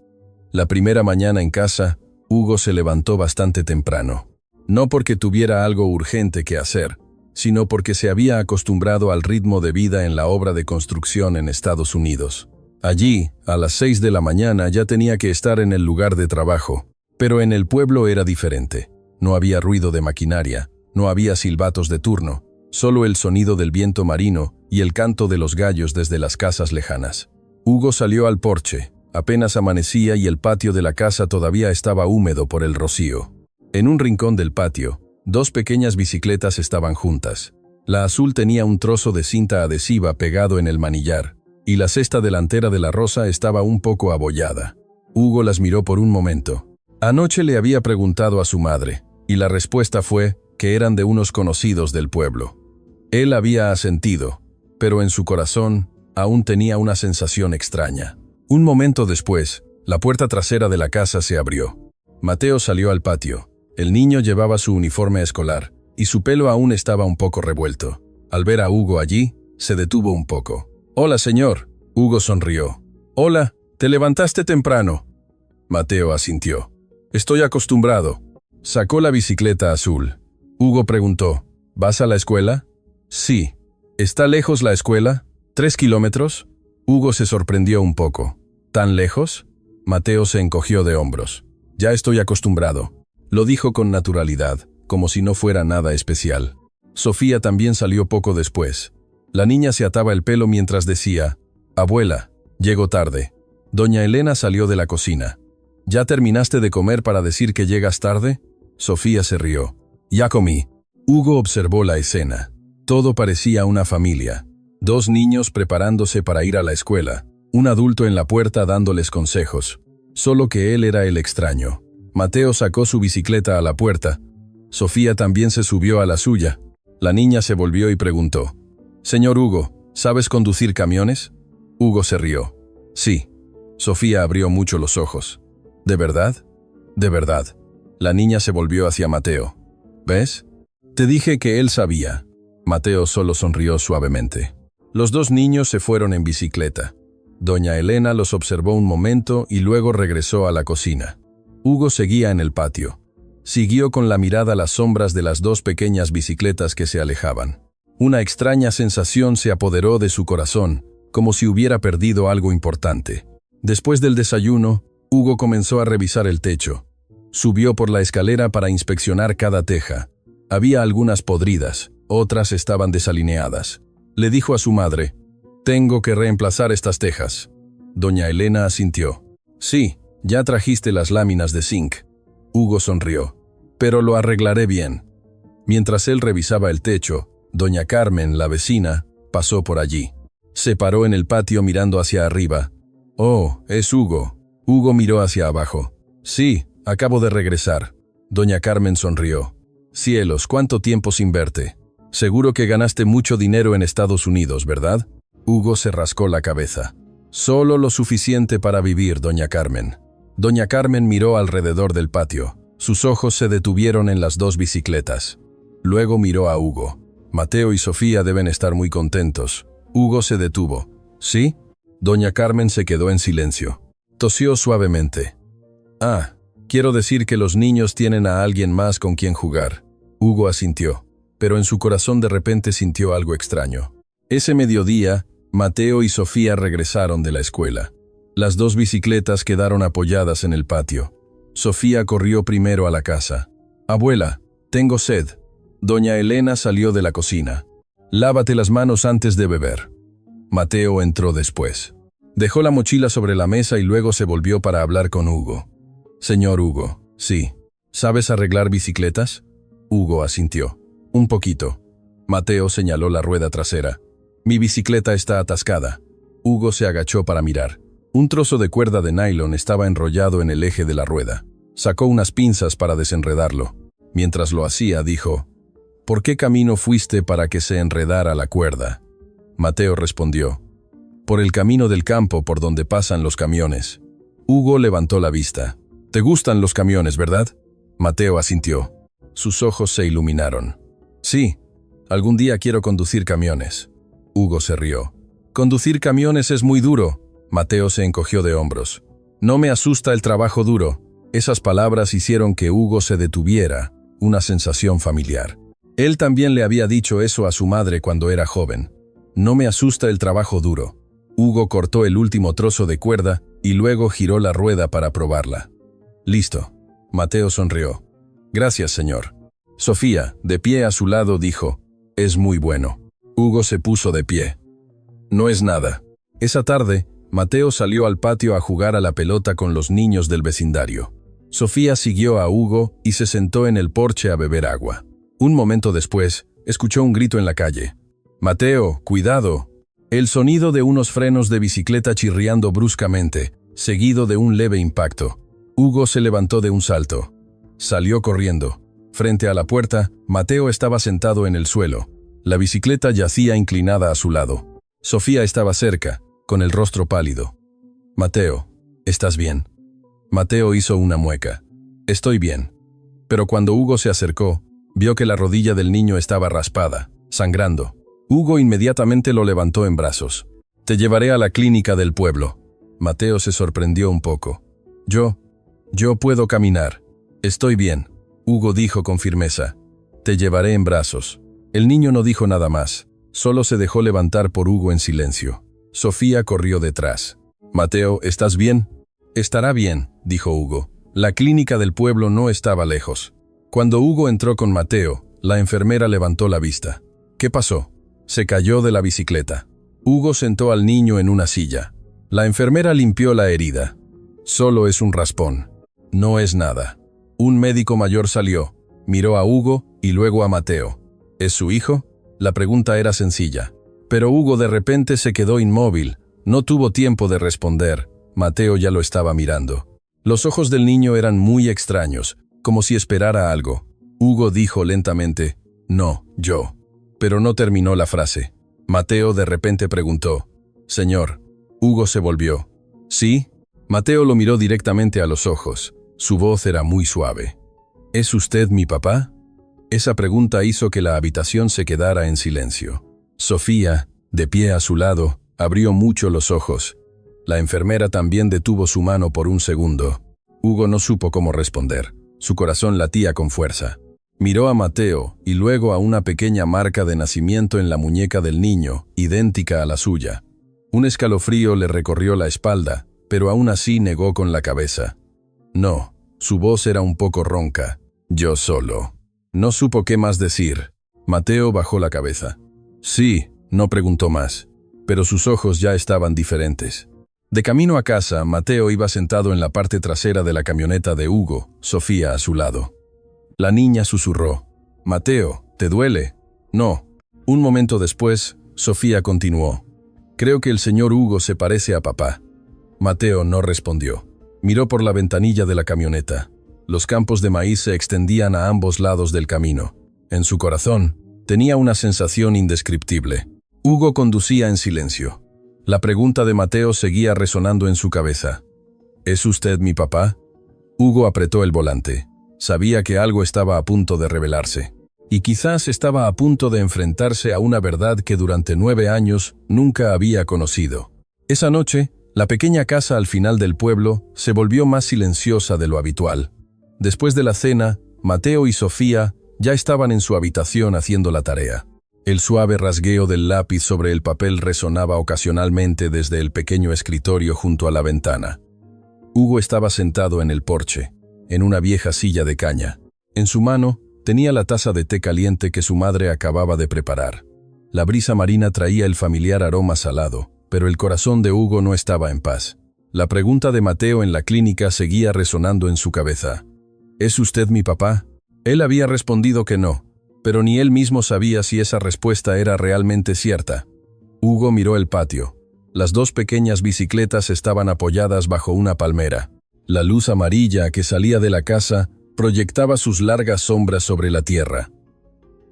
La primera mañana en casa, Hugo se levantó bastante temprano. No porque tuviera algo urgente que hacer, sino porque se había acostumbrado al ritmo de vida en la obra de construcción en Estados Unidos. Allí, a las 6 de la mañana ya tenía que estar en el lugar de trabajo, pero en el pueblo era diferente. No había ruido de maquinaria, no había silbatos de turno, solo el sonido del viento marino y el canto de los gallos desde las casas lejanas. Hugo salió al porche. Apenas amanecía y el patio de la casa todavía estaba húmedo por el rocío. En un rincón del patio, 2 pequeñas bicicletas estaban juntas. La azul tenía un trozo de cinta adhesiva pegado en el manillar, y la cesta delantera de la rosa estaba un poco abollada. Hugo las miró por un momento. Anoche le había preguntado a su madre, y la respuesta fue que eran de unos conocidos del pueblo. Él había asentido, pero en su corazón aún tenía una sensación extraña. Un momento después, la puerta trasera de la casa se abrió. Mateo salió al patio. El niño llevaba su uniforme escolar, y su pelo aún estaba un poco revuelto. Al ver a Hugo allí, se detuvo un poco. «Hola, señor». Hugo sonrió. «Hola, ¿te levantaste temprano?» Mateo asintió. «Estoy acostumbrado». Sacó la bicicleta azul. Hugo preguntó, «¿Vas a la escuela?» «Sí». «¿Está lejos la escuela? ¿3 kilómetros?» Hugo se sorprendió un poco. ¿Tan lejos? Mateo se encogió de hombros. «Ya estoy acostumbrado», lo dijo con naturalidad, como si no fuera nada especial. Sofía también salió poco después. La niña se ataba el pelo mientras decía, «Abuela, llego tarde». Doña Elena salió de la cocina. «¿Ya terminaste de comer para decir que llegas tarde?» Sofía se rió. «Ya comí». Hugo observó la escena. Todo parecía una familia. 2 niños preparándose para ir a la escuela, un adulto en la puerta dándoles consejos. Solo que él era el extraño. Mateo sacó su bicicleta a la puerta. Sofía también se subió a la suya. La niña se volvió y preguntó, «Señor Hugo, ¿sabes conducir camiones?» Hugo se rió. «Sí». Sofía abrió mucho los ojos. «¿De verdad?» «De verdad». La niña se volvió hacia Mateo. «¿Ves? Te dije que él sabía». Mateo solo sonrió suavemente. Los 2 niños se fueron en bicicleta. Doña Elena los observó un momento y luego regresó a la cocina. Hugo seguía en el patio. Siguió con la mirada las sombras de las 2 pequeñas bicicletas que se alejaban. Una extraña sensación se apoderó de su corazón, como si hubiera perdido algo importante. Después del desayuno, Hugo comenzó a revisar el techo. Subió por la escalera para inspeccionar cada teja. Había algunas podridas, otras estaban desalineadas. Le dijo a su madre, «Tengo que reemplazar estas tejas». Doña Elena asintió. «Sí, ya trajiste las láminas de zinc». Hugo sonrió. «Pero lo arreglaré bien». Mientras él revisaba el techo, doña Carmen, la vecina, pasó por allí. Se paró en el patio mirando hacia arriba. «Oh, es Hugo». Hugo miró hacia abajo. «Sí, acabo de regresar». Doña Carmen sonrió. «Cielos, ¿cuánto tiempo sin verte? Seguro que ganaste mucho dinero en Estados Unidos, ¿verdad?» Hugo se rascó la cabeza. «Solo lo suficiente para vivir, doña Carmen». Doña Carmen miró alrededor del patio. Sus ojos se detuvieron en las 2 bicicletas. Luego miró a Hugo. «Mateo y Sofía deben estar muy contentos». Hugo se detuvo. «¿Sí?» Doña Carmen se quedó en silencio. Tosió suavemente. «Ah, quiero decir que los niños tienen a alguien más con quien jugar». Hugo asintió, pero en su corazón de repente sintió algo extraño. Ese mediodía, Mateo y Sofía regresaron de la escuela. Las 2 bicicletas quedaron apoyadas en el patio. Sofía corrió primero a la casa. «Abuela, tengo sed». Doña Elena salió de la cocina. «Lávate las manos antes de beber». Mateo entró después. Dejó la mochila sobre la mesa y luego se volvió para hablar con Hugo. «Señor Hugo, sí. ¿Sabes arreglar bicicletas?» Hugo asintió. «Un poquito». Mateo señaló la rueda trasera. «Mi bicicleta está atascada». Hugo se agachó para mirar. Un trozo de cuerda de nylon estaba enrollado en el eje de la rueda. Sacó unas pinzas para desenredarlo. Mientras lo hacía, dijo, «¿Por qué camino fuiste para que se enredara la cuerda?» Mateo respondió, «Por el camino del campo por donde pasan los camiones». Hugo levantó la vista. «¿Te gustan los camiones, verdad?» Mateo asintió. Sus ojos se iluminaron. «Sí, algún día quiero conducir camiones». Hugo se rió. «Conducir camiones es muy duro». Mateo se encogió de hombros. «No me asusta el trabajo duro». Esas palabras hicieron que Hugo se detuviera, una sensación familiar. Él también le había dicho eso a su madre cuando era joven. No me asusta el trabajo duro. Hugo cortó el último trozo de cuerda y luego giró la rueda para probarla. Listo. Mateo sonrió. Gracias, señor. Sofía, de pie a su lado, dijo, es muy bueno. Hugo se puso de pie. No es nada. Esa tarde, Mateo salió al patio a jugar a la pelota con los niños del vecindario. Sofía siguió a Hugo y se sentó en el porche a beber agua. Un momento después, escuchó un grito en la calle. «Mateo, cuidado». El sonido de unos frenos de bicicleta chirriando bruscamente, seguido de un leve impacto. Hugo se levantó de un salto. Salió corriendo. Frente a la puerta, Mateo estaba sentado en el suelo. La bicicleta yacía inclinada a su lado. Sofía estaba cerca, con el rostro pálido. «Mateo, ¿estás bien?» Mateo hizo una mueca. «Estoy bien». Pero cuando Hugo se acercó, vio que la rodilla del niño estaba raspada, sangrando. Hugo inmediatamente lo levantó en brazos. «Te llevaré a la clínica del pueblo». Mateo se sorprendió un poco. Yo puedo caminar. Estoy bien», Hugo dijo con firmeza. «Te llevaré en brazos». El niño no dijo nada más, solo se dejó levantar por Hugo en silencio. Sofía corrió detrás. «Mateo, ¿estás bien?» «Estará bien», dijo Hugo. La clínica del pueblo no estaba lejos. Cuando Hugo entró con Mateo, la enfermera levantó la vista. «¿Qué pasó?» Se cayó de la bicicleta. Hugo sentó al niño en una silla. La enfermera limpió la herida. «Solo es un raspón. No es nada». Un médico mayor salió, miró a Hugo y luego a Mateo. ¿Es su hijo? La pregunta era sencilla. Pero Hugo de repente se quedó inmóvil. No tuvo tiempo de responder. Mateo ya lo estaba mirando. Los ojos del niño eran muy extraños, como si esperara algo. Hugo dijo lentamente, «No, yo». Pero no terminó la frase. Mateo de repente preguntó, «Señor». Hugo se volvió. «¿Sí?» Mateo lo miró directamente a los ojos. Su voz era muy suave. «¿Es usted mi papá?» Esa pregunta hizo que la habitación se quedara en silencio. Sofía, de pie a su lado, abrió mucho los ojos. La enfermera también detuvo su mano por un segundo. Hugo no supo cómo responder. Su corazón latía con fuerza. Miró a Mateo y luego a una pequeña marca de nacimiento en la muñeca del niño, idéntica a la suya. Un escalofrío le recorrió la espalda, pero aún así negó con la cabeza. No, su voz era un poco ronca. «Yo solo». No supo qué más decir. Mateo bajó la cabeza. «Sí», no preguntó más, pero sus ojos ya estaban diferentes. De camino a casa, Mateo iba sentado en la parte trasera de la camioneta de Hugo, Sofía a su lado. La niña susurró, «Mateo, ¿te duele?» «No». Un momento después, Sofía continuó, «Creo que el señor Hugo se parece a papá». Mateo no respondió. Miró por la ventanilla de la camioneta. Los campos de maíz se extendían a ambos lados del camino. En su corazón, tenía una sensación indescriptible. Hugo conducía en silencio. La pregunta de Mateo seguía resonando en su cabeza. «¿Es usted mi papá?» Hugo apretó el volante. Sabía que algo estaba a punto de revelarse. Y quizás estaba a punto de enfrentarse a una verdad que durante 9 años nunca había conocido. Esa noche, la pequeña casa al final del pueblo se volvió más silenciosa de lo habitual. Después de la cena, Mateo y Sofía ya estaban en su habitación haciendo la tarea. El suave rasgueo del lápiz sobre el papel resonaba ocasionalmente desde el pequeño escritorio junto a la ventana. Hugo estaba sentado en el porche, en una vieja silla de caña. En su mano tenía la taza de té caliente que su madre acababa de preparar. La brisa marina traía el familiar aroma salado, pero el corazón de Hugo no estaba en paz. La pregunta de Mateo en la clínica seguía resonando en su cabeza. «¿Es usted mi papá?» Él había respondido que no, pero ni él mismo sabía si esa respuesta era realmente cierta. Hugo miró el patio. Las 2 pequeñas bicicletas estaban apoyadas bajo una palmera. La luz amarilla que salía de la casa proyectaba sus largas sombras sobre la tierra.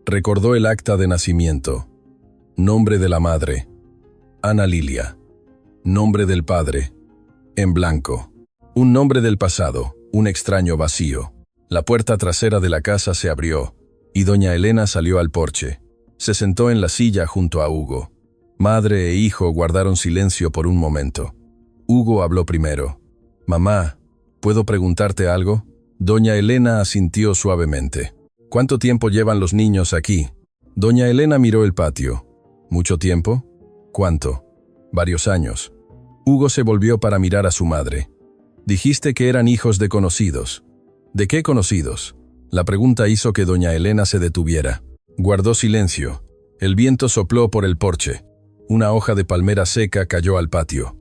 Recordó el acta de nacimiento. Nombre de la madre: Ana Lilia. Nombre del padre: en blanco. Un nombre del pasado, un extraño vacío. La puerta trasera de la casa se abrió, y doña Elena salió al porche. Se sentó en la silla junto a Hugo. Madre e hijo guardaron silencio por un momento. Hugo habló primero. «Mamá, ¿puedo preguntarte algo?» Doña Elena asintió suavemente. ¿Cuánto tiempo llevan los niños aquí? Doña Elena miró el patio. ¿Mucho tiempo? ¿Cuánto? Varios años. Hugo se volvió para mirar a su madre. Dijiste que eran hijos de conocidos. ¿De qué conocidos? La pregunta hizo que doña Elena se detuviera. Guardó silencio. El viento sopló por el porche. Una hoja de palmera seca cayó al patio.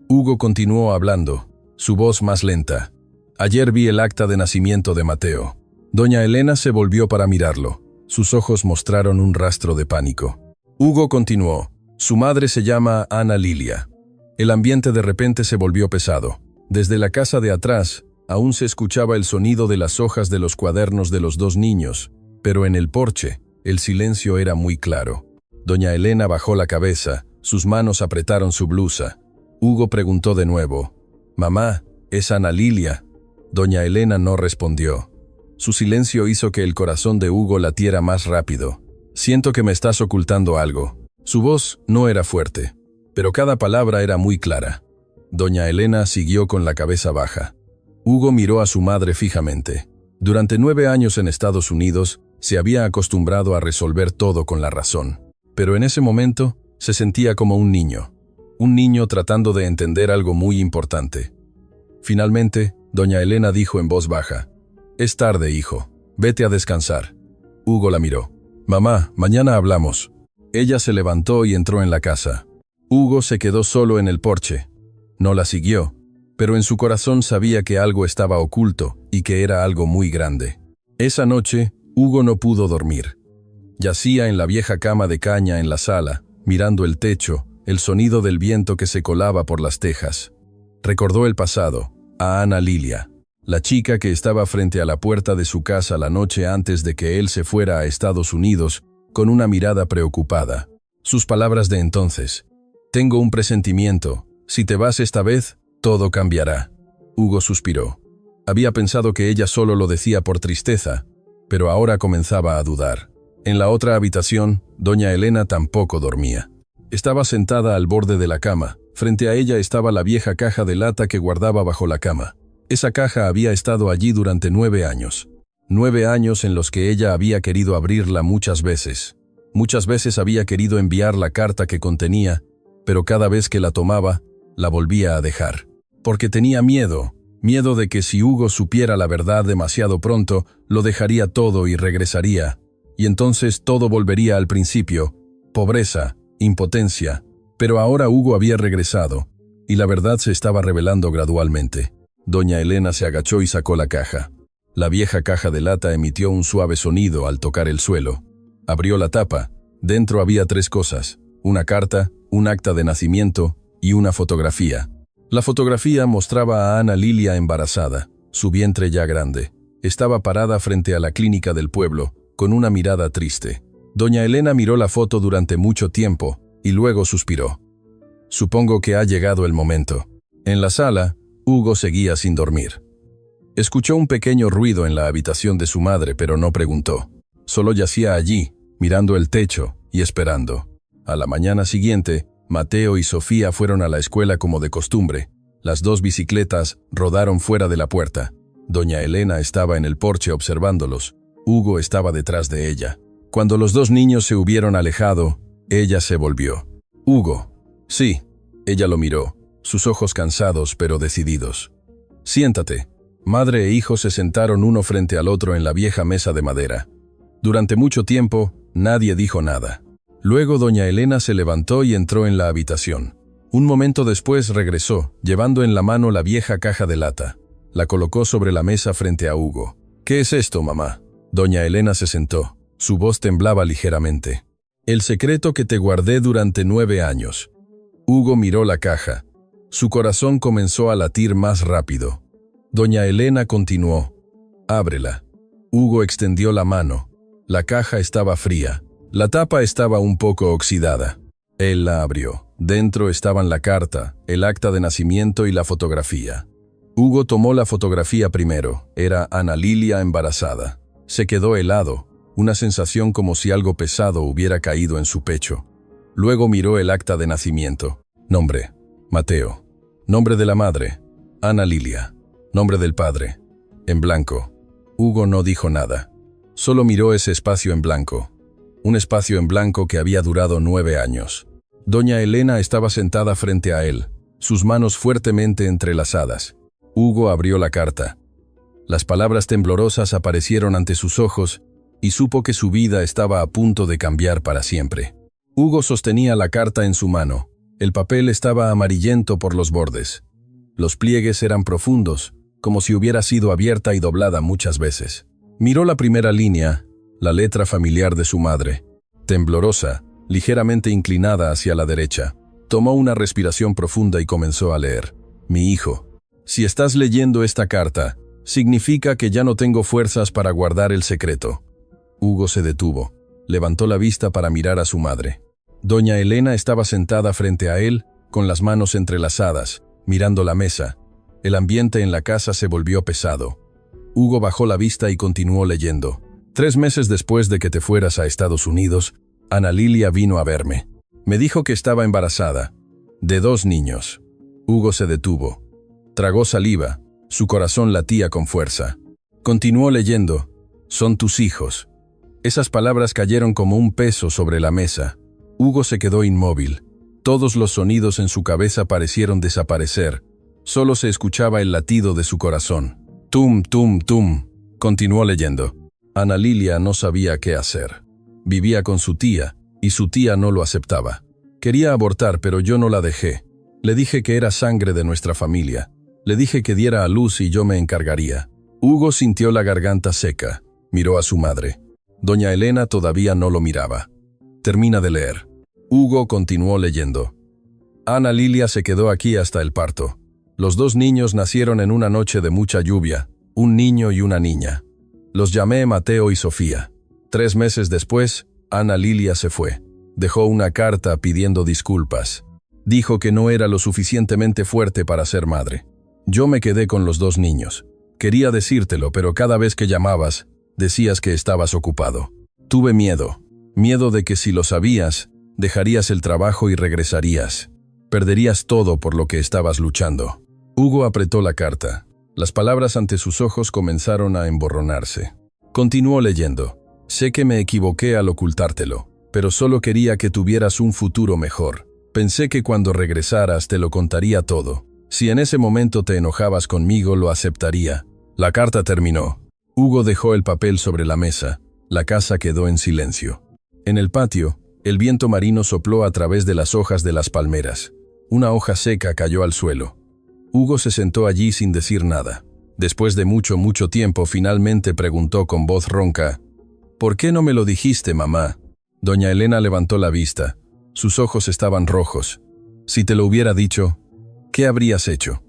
Hugo continuó hablando, su voz más lenta. Ayer vi el acta de nacimiento de Mateo. Doña Elena se volvió para mirarlo. Sus ojos mostraron un rastro de pánico. Hugo continuó. Su madre se llama Ana Lilia. El ambiente de repente se volvió pesado. Desde la casa de atrás, aún se escuchaba el sonido de las hojas de los cuadernos de los dos niños, pero en el porche, el silencio era muy claro. Doña Elena bajó la cabeza, sus manos apretaron su blusa. Hugo preguntó de nuevo, «Mamá, ¿es Ana Lilia?» Doña Elena no respondió. Su silencio hizo que el corazón de Hugo latiera más rápido. «Siento que me estás ocultando algo». Su voz no era fuerte, pero cada palabra era muy clara. Doña Elena siguió con la cabeza baja. Hugo miró a su madre fijamente. Durante 9 años en Estados Unidos, se había acostumbrado a resolver todo con la razón. Pero en ese momento, se sentía como un niño tratando de entender algo muy importante. Finalmente, doña Elena dijo en voz baja, «Es tarde, hijo. Vete a descansar». Hugo la miró. «Mamá, mañana hablamos». Ella se levantó y entró en la casa. Hugo se quedó solo en el porche. No la siguió, pero en su corazón sabía que algo estaba oculto y que era algo muy grande. Esa noche, Hugo no pudo dormir. Yacía en la vieja cama de caña en la sala, mirando el techo, el sonido del viento que se colaba por las tejas. Recordó el pasado, a Ana Lilia, la chica que estaba frente a la puerta de su casa la noche antes de que él se fuera a Estados Unidos, con una mirada preocupada. Sus palabras de entonces, «Tengo un presentimiento, si te vas esta vez, todo cambiará». Hugo suspiró. Había pensado que ella solo lo decía por tristeza, pero ahora comenzaba a dudar. En la otra habitación, doña Elena tampoco dormía. Estaba sentada al borde de la cama. Frente a ella estaba la vieja caja de lata que guardaba bajo la cama. Esa caja había estado allí durante 9 años. 9 años en los que ella había querido abrirla muchas veces. Muchas veces había querido enviar la carta que contenía, pero cada vez que la tomaba, la volvía a dejar. Porque tenía miedo de que si Hugo supiera la verdad demasiado pronto, lo dejaría todo y regresaría. Y entonces todo volvería al principio, pobreza, impotencia. Pero ahora Hugo había regresado, y la verdad se estaba revelando gradualmente. Doña Elena se agachó y sacó la caja. La vieja caja de lata emitió un suave sonido al tocar el suelo. Abrió la tapa. Dentro había 3 cosas: una carta, un acta de nacimiento y una fotografía. La fotografía mostraba a Ana Lilia embarazada, su vientre ya grande. Estaba parada frente a la clínica del pueblo, con una mirada triste. Doña Elena miró la foto durante mucho tiempo, y luego suspiró. Supongo que ha llegado el momento. En la sala, Hugo seguía sin dormir. Escuchó un pequeño ruido en la habitación de su madre, pero no preguntó. Solo yacía allí, mirando el techo y esperando. A la mañana siguiente, Mateo y Sofía fueron a la escuela como de costumbre. Las 2 bicicletas rodaron fuera de la puerta. Doña Elena estaba en el porche observándolos. Hugo estaba detrás de ella. Cuando los 2 niños se hubieron alejado, ella se volvió. «Hugo». «Sí». Ella lo miró, sus ojos cansados pero decididos. «Siéntate». Madre e hijo se sentaron uno frente al otro en la vieja mesa de madera. Durante mucho tiempo, nadie dijo nada. Luego doña Elena se levantó y entró en la habitación. Un momento después regresó, llevando en la mano la vieja caja de lata. La colocó sobre la mesa frente a Hugo. «¿Qué es esto, mamá?» Doña Elena se sentó. Su voz temblaba ligeramente. «El secreto que te guardé durante 9 años». Hugo miró la caja. Su corazón comenzó a latir más rápido. Doña Elena continuó. «Ábrela». Hugo extendió la mano. La caja estaba fría. La tapa estaba un poco oxidada. Él la abrió. Dentro estaban la carta, el acta de nacimiento y la fotografía. Hugo tomó la fotografía primero. Era Ana Lilia embarazada. Se quedó helado, una sensación como si algo pesado hubiera caído en su pecho. Luego miró el acta de nacimiento. Nombre: Mateo. Nombre de la madre: Ana Lilia. Nombre del padre: en blanco. Hugo no dijo nada. Solo miró ese espacio en blanco. Un espacio en blanco que había durado 9 años. Doña Elena estaba sentada frente a él, sus manos fuertemente entrelazadas. Hugo abrió la carta. Las palabras temblorosas aparecieron ante sus ojos y supo que su vida estaba a punto de cambiar para siempre. Hugo sostenía la carta en su mano. El papel estaba amarillento por los bordes. Los pliegues eran profundos, como si hubiera sido abierta y doblada muchas veces. Miró la primera línea, la letra familiar de su madre, temblorosa, ligeramente inclinada hacia la derecha. Tomó una respiración profunda y comenzó a leer. Mi hijo, si estás leyendo esta carta, significa que ya no tengo fuerzas para guardar el secreto. Hugo se detuvo. Levantó la vista para mirar a su madre. Doña Elena estaba sentada frente a él, con las manos entrelazadas, mirando la mesa. El ambiente en la casa se volvió pesado. Hugo bajó la vista y continuó leyendo. 3 meses después de que te fueras a Estados Unidos, Ana Lilia vino a verme. Me dijo que estaba embarazada, de 2 niños. Hugo se detuvo. Tragó saliva, su corazón latía con fuerza. Continuó leyendo. Son tus hijos. Esas palabras cayeron como un peso sobre la mesa. Hugo se quedó inmóvil. Todos los sonidos en su cabeza parecieron desaparecer. Solo se escuchaba el latido de su corazón. Tum, tum, tum. Continuó leyendo. Ana Lilia no sabía qué hacer. Vivía con su tía, y su tía no lo aceptaba. Quería abortar, pero yo no la dejé. Le dije que era sangre de nuestra familia. Le dije que diera a luz y yo me encargaría. Hugo sintió la garganta seca. Miró a su madre. Doña Elena todavía no lo miraba. Termina de leer. Hugo continuó leyendo. Ana Lilia se quedó aquí hasta el parto. Los 2 niños nacieron en una noche de mucha lluvia, un niño y una niña. Los llamé Mateo y Sofía. 3 meses después, Ana Lilia se fue. Dejó una carta pidiendo disculpas. Dijo que no era lo suficientemente fuerte para ser madre. Yo me quedé con los 2 niños. Quería decírtelo, pero cada vez que llamabas, decías que estabas ocupado. Tuve miedo. Miedo de que si lo sabías, dejarías el trabajo y regresarías. Perderías todo por lo que estabas luchando. Hugo apretó la carta. Las palabras ante sus ojos comenzaron a emborronarse. Continuó leyendo. Sé que me equivoqué al ocultártelo, pero solo quería que tuvieras un futuro mejor. Pensé que cuando regresaras te lo contaría todo. Si en ese momento te enojabas conmigo, lo aceptaría. La carta terminó. Hugo dejó el papel sobre la mesa. La casa quedó en silencio. En el patio, el viento marino sopló a través de las hojas de las palmeras. Una hoja seca cayó al suelo. Hugo se sentó allí sin decir nada. Después de mucho tiempo, finalmente preguntó con voz ronca: ¿Por qué no me lo dijiste, mamá? Doña Elena levantó la vista. Sus ojos estaban rojos. Si te lo hubiera dicho, ¿qué habrías hecho?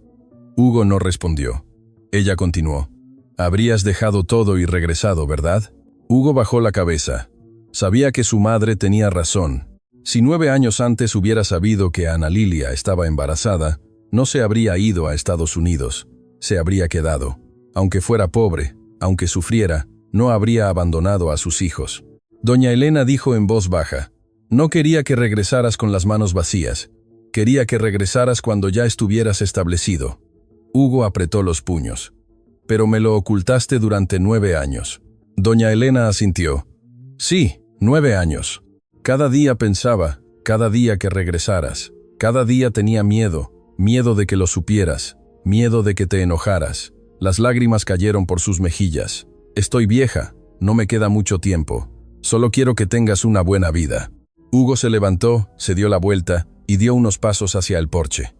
Hugo no respondió. Ella continuó. Habrías dejado todo y regresado, ¿verdad? Hugo bajó la cabeza. Sabía que su madre tenía razón. Si 9 años antes hubiera sabido que Ana Lilia estaba embarazada, no se habría ido a Estados Unidos. Se habría quedado. Aunque fuera pobre, aunque sufriera, no habría abandonado a sus hijos. Doña Elena dijo en voz baja: No quería que regresaras con las manos vacías. Quería que regresaras cuando ya estuvieras establecido. Hugo apretó los puños. Pero me lo ocultaste durante 9 años. Doña Elena asintió. Sí, 9 años. Cada día pensaba, cada día que regresaras. Cada día tenía miedo, miedo de que lo supieras, miedo de que te enojaras. Las lágrimas cayeron por sus mejillas. Estoy vieja, no me queda mucho tiempo. Solo quiero que tengas una buena vida. Hugo se levantó, se dio la vuelta y dio unos pasos hacia el porche.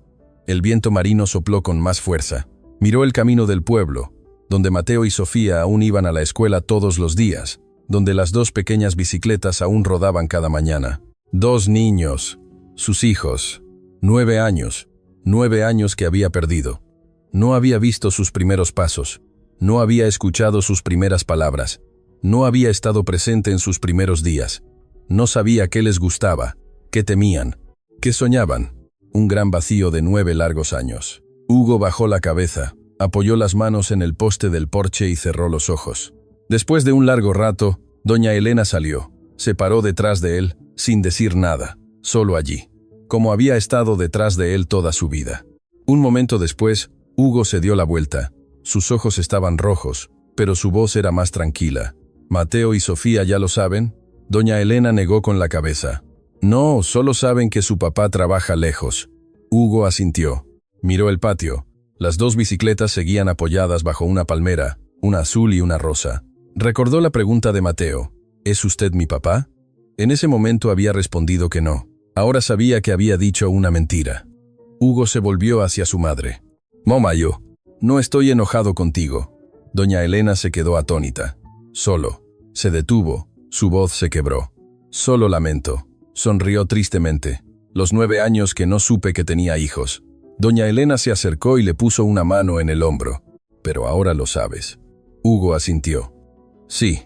El viento marino sopló con más fuerza. Miró el camino del pueblo, donde Mateo y Sofía aún iban a la escuela todos los días, donde las 2 pequeñas bicicletas aún rodaban cada mañana. 2 niños, sus hijos, 9 años, 9 años que había perdido. No había visto sus primeros pasos, no había escuchado sus primeras palabras, no había estado presente en sus primeros días. No sabía qué les gustaba, qué temían, qué soñaban. Un gran vacío de 9 largos años. Hugo bajó la cabeza, apoyó las manos en el poste del porche y cerró los ojos. Después de un largo rato, doña Elena salió. Se paró detrás de él, sin decir nada, solo allí, como había estado detrás de él toda su vida. Un momento después, Hugo se dio la vuelta. Sus ojos estaban rojos, pero su voz era más tranquila. ¿Mateo y Sofía ya lo saben? Doña Elena negó con la cabeza. No, solo saben que su papá trabaja lejos. Hugo asintió. Miró el patio. Las dos bicicletas seguían apoyadas bajo una palmera, una azul y una rosa. Recordó la pregunta de Mateo. ¿Es usted mi papá? En ese momento había respondido que no. Ahora sabía que había dicho una mentira. Hugo se volvió hacia su madre. Momayo, no estoy enojado contigo. Doña Elena se quedó atónita. Solo. Se detuvo. Su voz se quebró. Solo lamento. Sonrió tristemente. Los 9 años que no supe que tenía hijos. Doña Elena se acercó y le puso una mano en el hombro. Pero ahora lo sabes. Hugo asintió. Sí.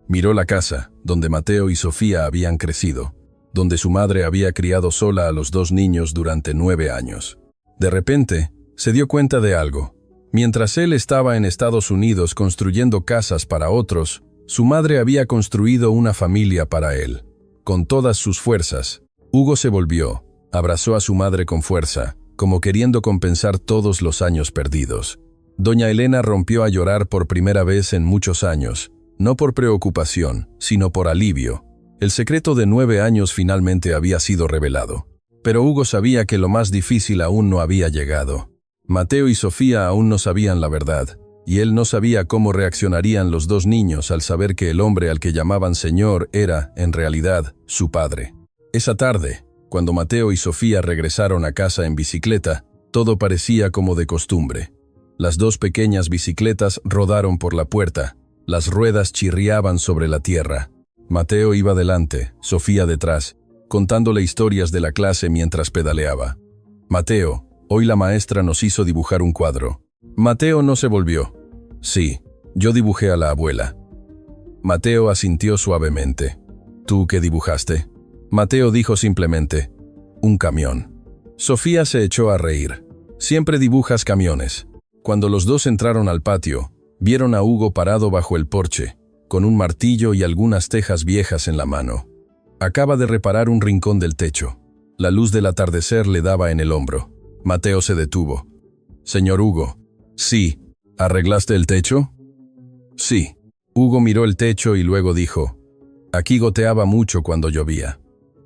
Miró la casa, donde Mateo y Sofía habían crecido, donde su madre había criado sola a los 2 niños durante 9 años. De repente, se dio cuenta de algo. Mientras él estaba en Estados Unidos construyendo casas para otros, su madre había construido una familia para él. Con todas sus fuerzas, Hugo se volvió, abrazó a su madre con fuerza, como queriendo compensar todos los años perdidos. Doña Elena rompió a llorar por primera vez en muchos años, no por preocupación, sino por alivio. El secreto de 9 años finalmente había sido revelado. Pero Hugo sabía que lo más difícil aún no había llegado. Mateo y Sofía aún no sabían la verdad, y él no sabía cómo reaccionarían los 2 niños al saber que el hombre al que llamaban señor era, en realidad, su padre. Esa tarde, cuando Mateo y Sofía regresaron a casa en bicicleta, todo parecía como de costumbre. Las 2 pequeñas bicicletas rodaron por la puerta, las ruedas chirriaban sobre la tierra. Mateo iba delante, Sofía detrás, contándole historias de la clase mientras pedaleaba. Mateo, hoy la maestra nos hizo dibujar un cuadro. Mateo no se volvió. Sí, yo dibujé a la abuela. Mateo asintió suavemente. ¿Tú qué dibujaste? Mateo dijo simplemente, un camión. Sofía se echó a reír. Siempre dibujas camiones. Cuando los 2 entraron al patio, vieron a Hugo parado bajo el porche, con un martillo y algunas tejas viejas en la mano. Acaba de reparar un rincón del techo. La luz del atardecer le daba en el hombro. Mateo se detuvo. Señor Hugo. Sí. ¿Arreglaste el techo? Sí. Hugo miró el techo y luego dijo, aquí goteaba mucho cuando llovía.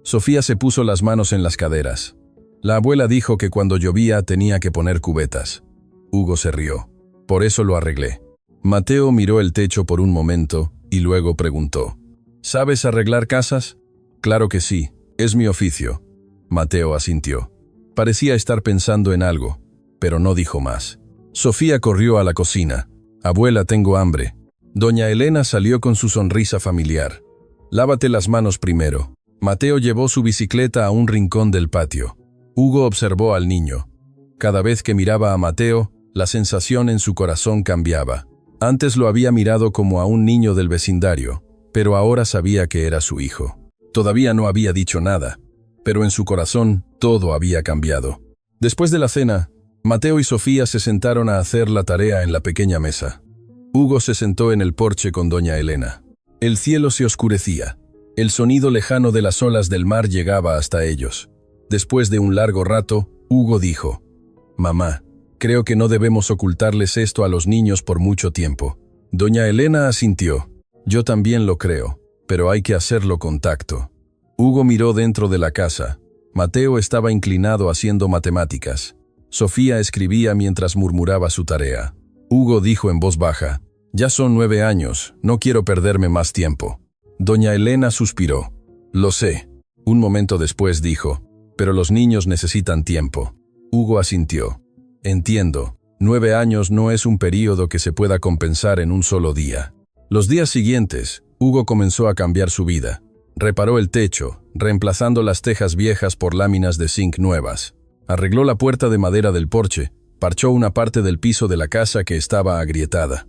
Sofía se puso las manos en las caderas. La abuela dijo que cuando llovía tenía que poner cubetas. Hugo se rió. Por eso lo arreglé. Mateo miró el techo por un momento y luego preguntó, ¿sabes arreglar casas? Claro que sí, es mi oficio. Mateo asintió. Parecía estar pensando en algo, pero no dijo más. Sofía corrió a la cocina. Abuela, tengo hambre. Doña Elena salió con su sonrisa familiar. Lávate las manos primero. Mateo llevó su bicicleta a un rincón del patio. Hugo observó al niño. Cada vez que miraba a Mateo, la sensación en su corazón cambiaba. Antes lo había mirado como a un niño del vecindario, pero ahora sabía que era su hijo. Todavía no había dicho nada, pero en su corazón todo había cambiado. Después de la cena, Mateo y Sofía se sentaron a hacer la tarea en la pequeña mesa. Hugo se sentó en el porche con doña Elena. El cielo se oscurecía. El sonido lejano de las olas del mar llegaba hasta ellos. Después de un largo rato, Hugo dijo, «Mamá, creo que no debemos ocultarles esto a los niños por mucho tiempo». Doña Elena asintió. «Yo también lo creo, pero hay que hacerlo con tacto». Hugo miró dentro de la casa. Mateo estaba inclinado haciendo matemáticas. Sofía escribía mientras murmuraba su tarea. Hugo dijo en voz baja, «Ya son 9 años, no quiero perderme más tiempo». Doña Elena suspiró. «Lo sé». Un momento después dijo, «Pero los niños necesitan tiempo». Hugo asintió. «Entiendo. 9 años no es un período que se pueda compensar en un solo día». Los días siguientes, Hugo comenzó a cambiar su vida. Reparó el techo, reemplazando las tejas viejas por láminas de zinc nuevas. Arregló la puerta de madera del porche, parchó una parte del piso de la casa que estaba agrietada.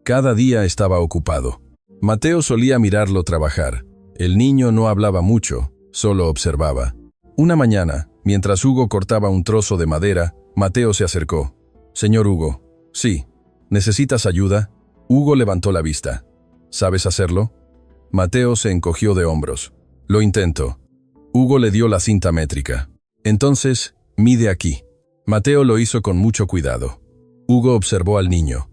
Cada día estaba ocupado. Mateo solía mirarlo trabajar. El niño no hablaba mucho, solo observaba. Una mañana, mientras Hugo cortaba un trozo de madera, Mateo se acercó. «Señor Hugo». «Sí». «¿Necesitas ayuda?» Hugo levantó la vista. «¿Sabes hacerlo?» Mateo se encogió de hombros. «Lo intento». Hugo le dio la cinta métrica. «Entonces, mide aquí». Mateo lo hizo con mucho cuidado. Hugo observó al niño.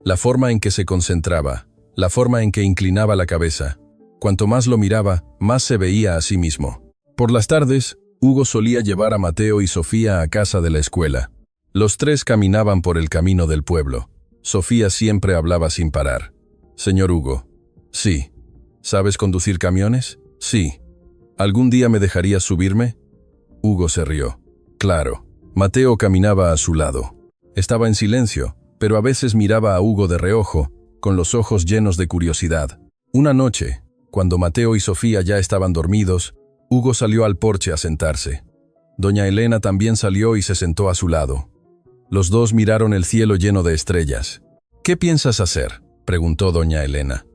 La forma en que se concentraba, la forma en que inclinaba la cabeza. Cuanto más lo miraba, más se veía a sí mismo. Por las tardes, Hugo solía llevar a Mateo y Sofía a casa de la escuela. Los tres caminaban por el camino del pueblo. Sofía siempre hablaba sin parar. «Señor Hugo». «Sí». «¿Sabes conducir camiones?» «Sí». «¿Algún día me dejarías subirme?» Hugo se rió. «Claro». Mateo caminaba a su lado. Estaba en silencio, pero a veces miraba a Hugo de reojo, con los ojos llenos de curiosidad. Una noche, cuando Mateo y Sofía ya estaban dormidos, Hugo salió al porche a sentarse. Doña Elena también salió y se sentó a su lado. Los dos miraron el cielo lleno de estrellas. «¿Qué piensas hacer?», preguntó doña Elena.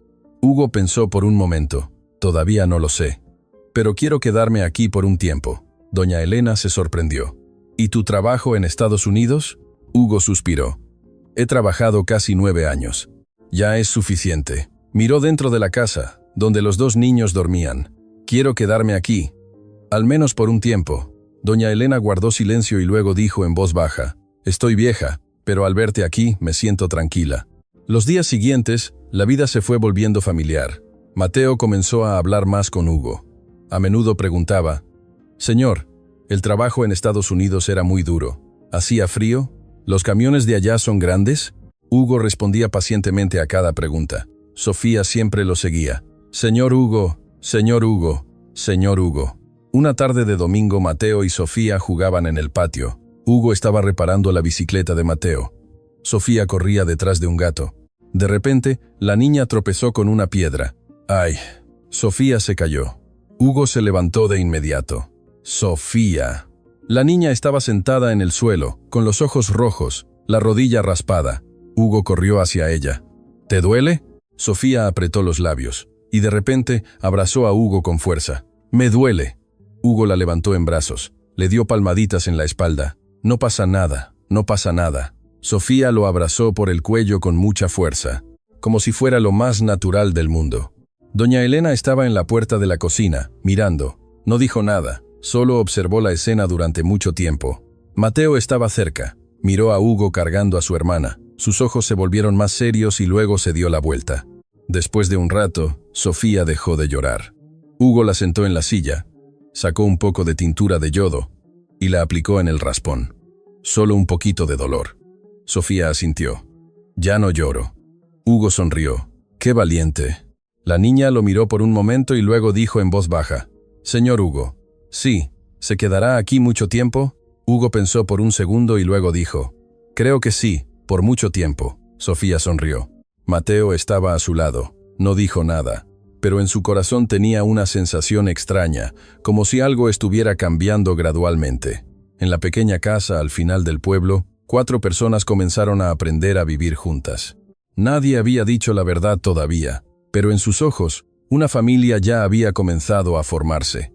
Hugo pensó por un momento. «Todavía no lo sé. Pero quiero quedarme aquí por un tiempo». Doña Elena se sorprendió. «¿Y tu trabajo en Estados Unidos?». Hugo suspiró. «He trabajado casi 9 años. Ya es suficiente». Miró dentro de la casa, donde los dos niños dormían. «Quiero quedarme aquí. Al menos por un tiempo». Doña Elena guardó silencio y luego dijo en voz baja: «Estoy vieja, pero al verte aquí me siento tranquila». Los días siguientes, la vida se fue volviendo familiar. Mateo comenzó a hablar más con Hugo. A menudo preguntaba: «Señor, el trabajo en Estados Unidos era muy duro. ¿Hacía frío? ¿Los camiones de allá son grandes?». Hugo respondía pacientemente a cada pregunta. Sofía siempre lo seguía. «Señor Hugo, señor Hugo, señor Hugo». Una tarde de domingo, Mateo y Sofía jugaban en el patio. Hugo estaba reparando la bicicleta de Mateo. Sofía corría detrás de un gato. De repente, la niña tropezó con una piedra. ¡Ay! Sofía se cayó. Hugo se levantó de inmediato. «Sofía». La niña estaba sentada en el suelo, con los ojos rojos, la rodilla raspada. Hugo corrió hacia ella. «¿Te duele?». Sofía apretó los labios, y de repente abrazó a Hugo con fuerza. «Me duele». Hugo la levantó en brazos, le dio palmaditas en la espalda. «No pasa nada, no pasa nada». Sofía lo abrazó por el cuello con mucha fuerza, como si fuera lo más natural del mundo. Doña Elena estaba en la puerta de la cocina, mirando. No dijo nada, solo observó la escena durante mucho tiempo. Mateo estaba cerca, miró a Hugo cargando a su hermana. Sus ojos se volvieron más serios y luego se dio la vuelta. Después de un rato, Sofía dejó de llorar. Hugo la sentó en la silla, sacó un poco de tintura de yodo y la aplicó en el raspón. «Solo un poquito de dolor». Sofía asintió. «Ya no lloro». Hugo sonrió. «Qué valiente». La niña lo miró por un momento y luego dijo en voz baja: «Señor Hugo». «Sí. ¿Se quedará aquí mucho tiempo?». Hugo pensó por un segundo y luego dijo: «Creo que sí, por mucho tiempo». Sofía sonrió. Mateo estaba a su lado. No dijo nada, pero en su corazón tenía una sensación extraña, como si algo estuviera cambiando gradualmente. En la pequeña casa al final del pueblo, 4 personas comenzaron a aprender a vivir juntas. Nadie había dicho la verdad todavía, pero en sus ojos, una familia ya había comenzado a formarse.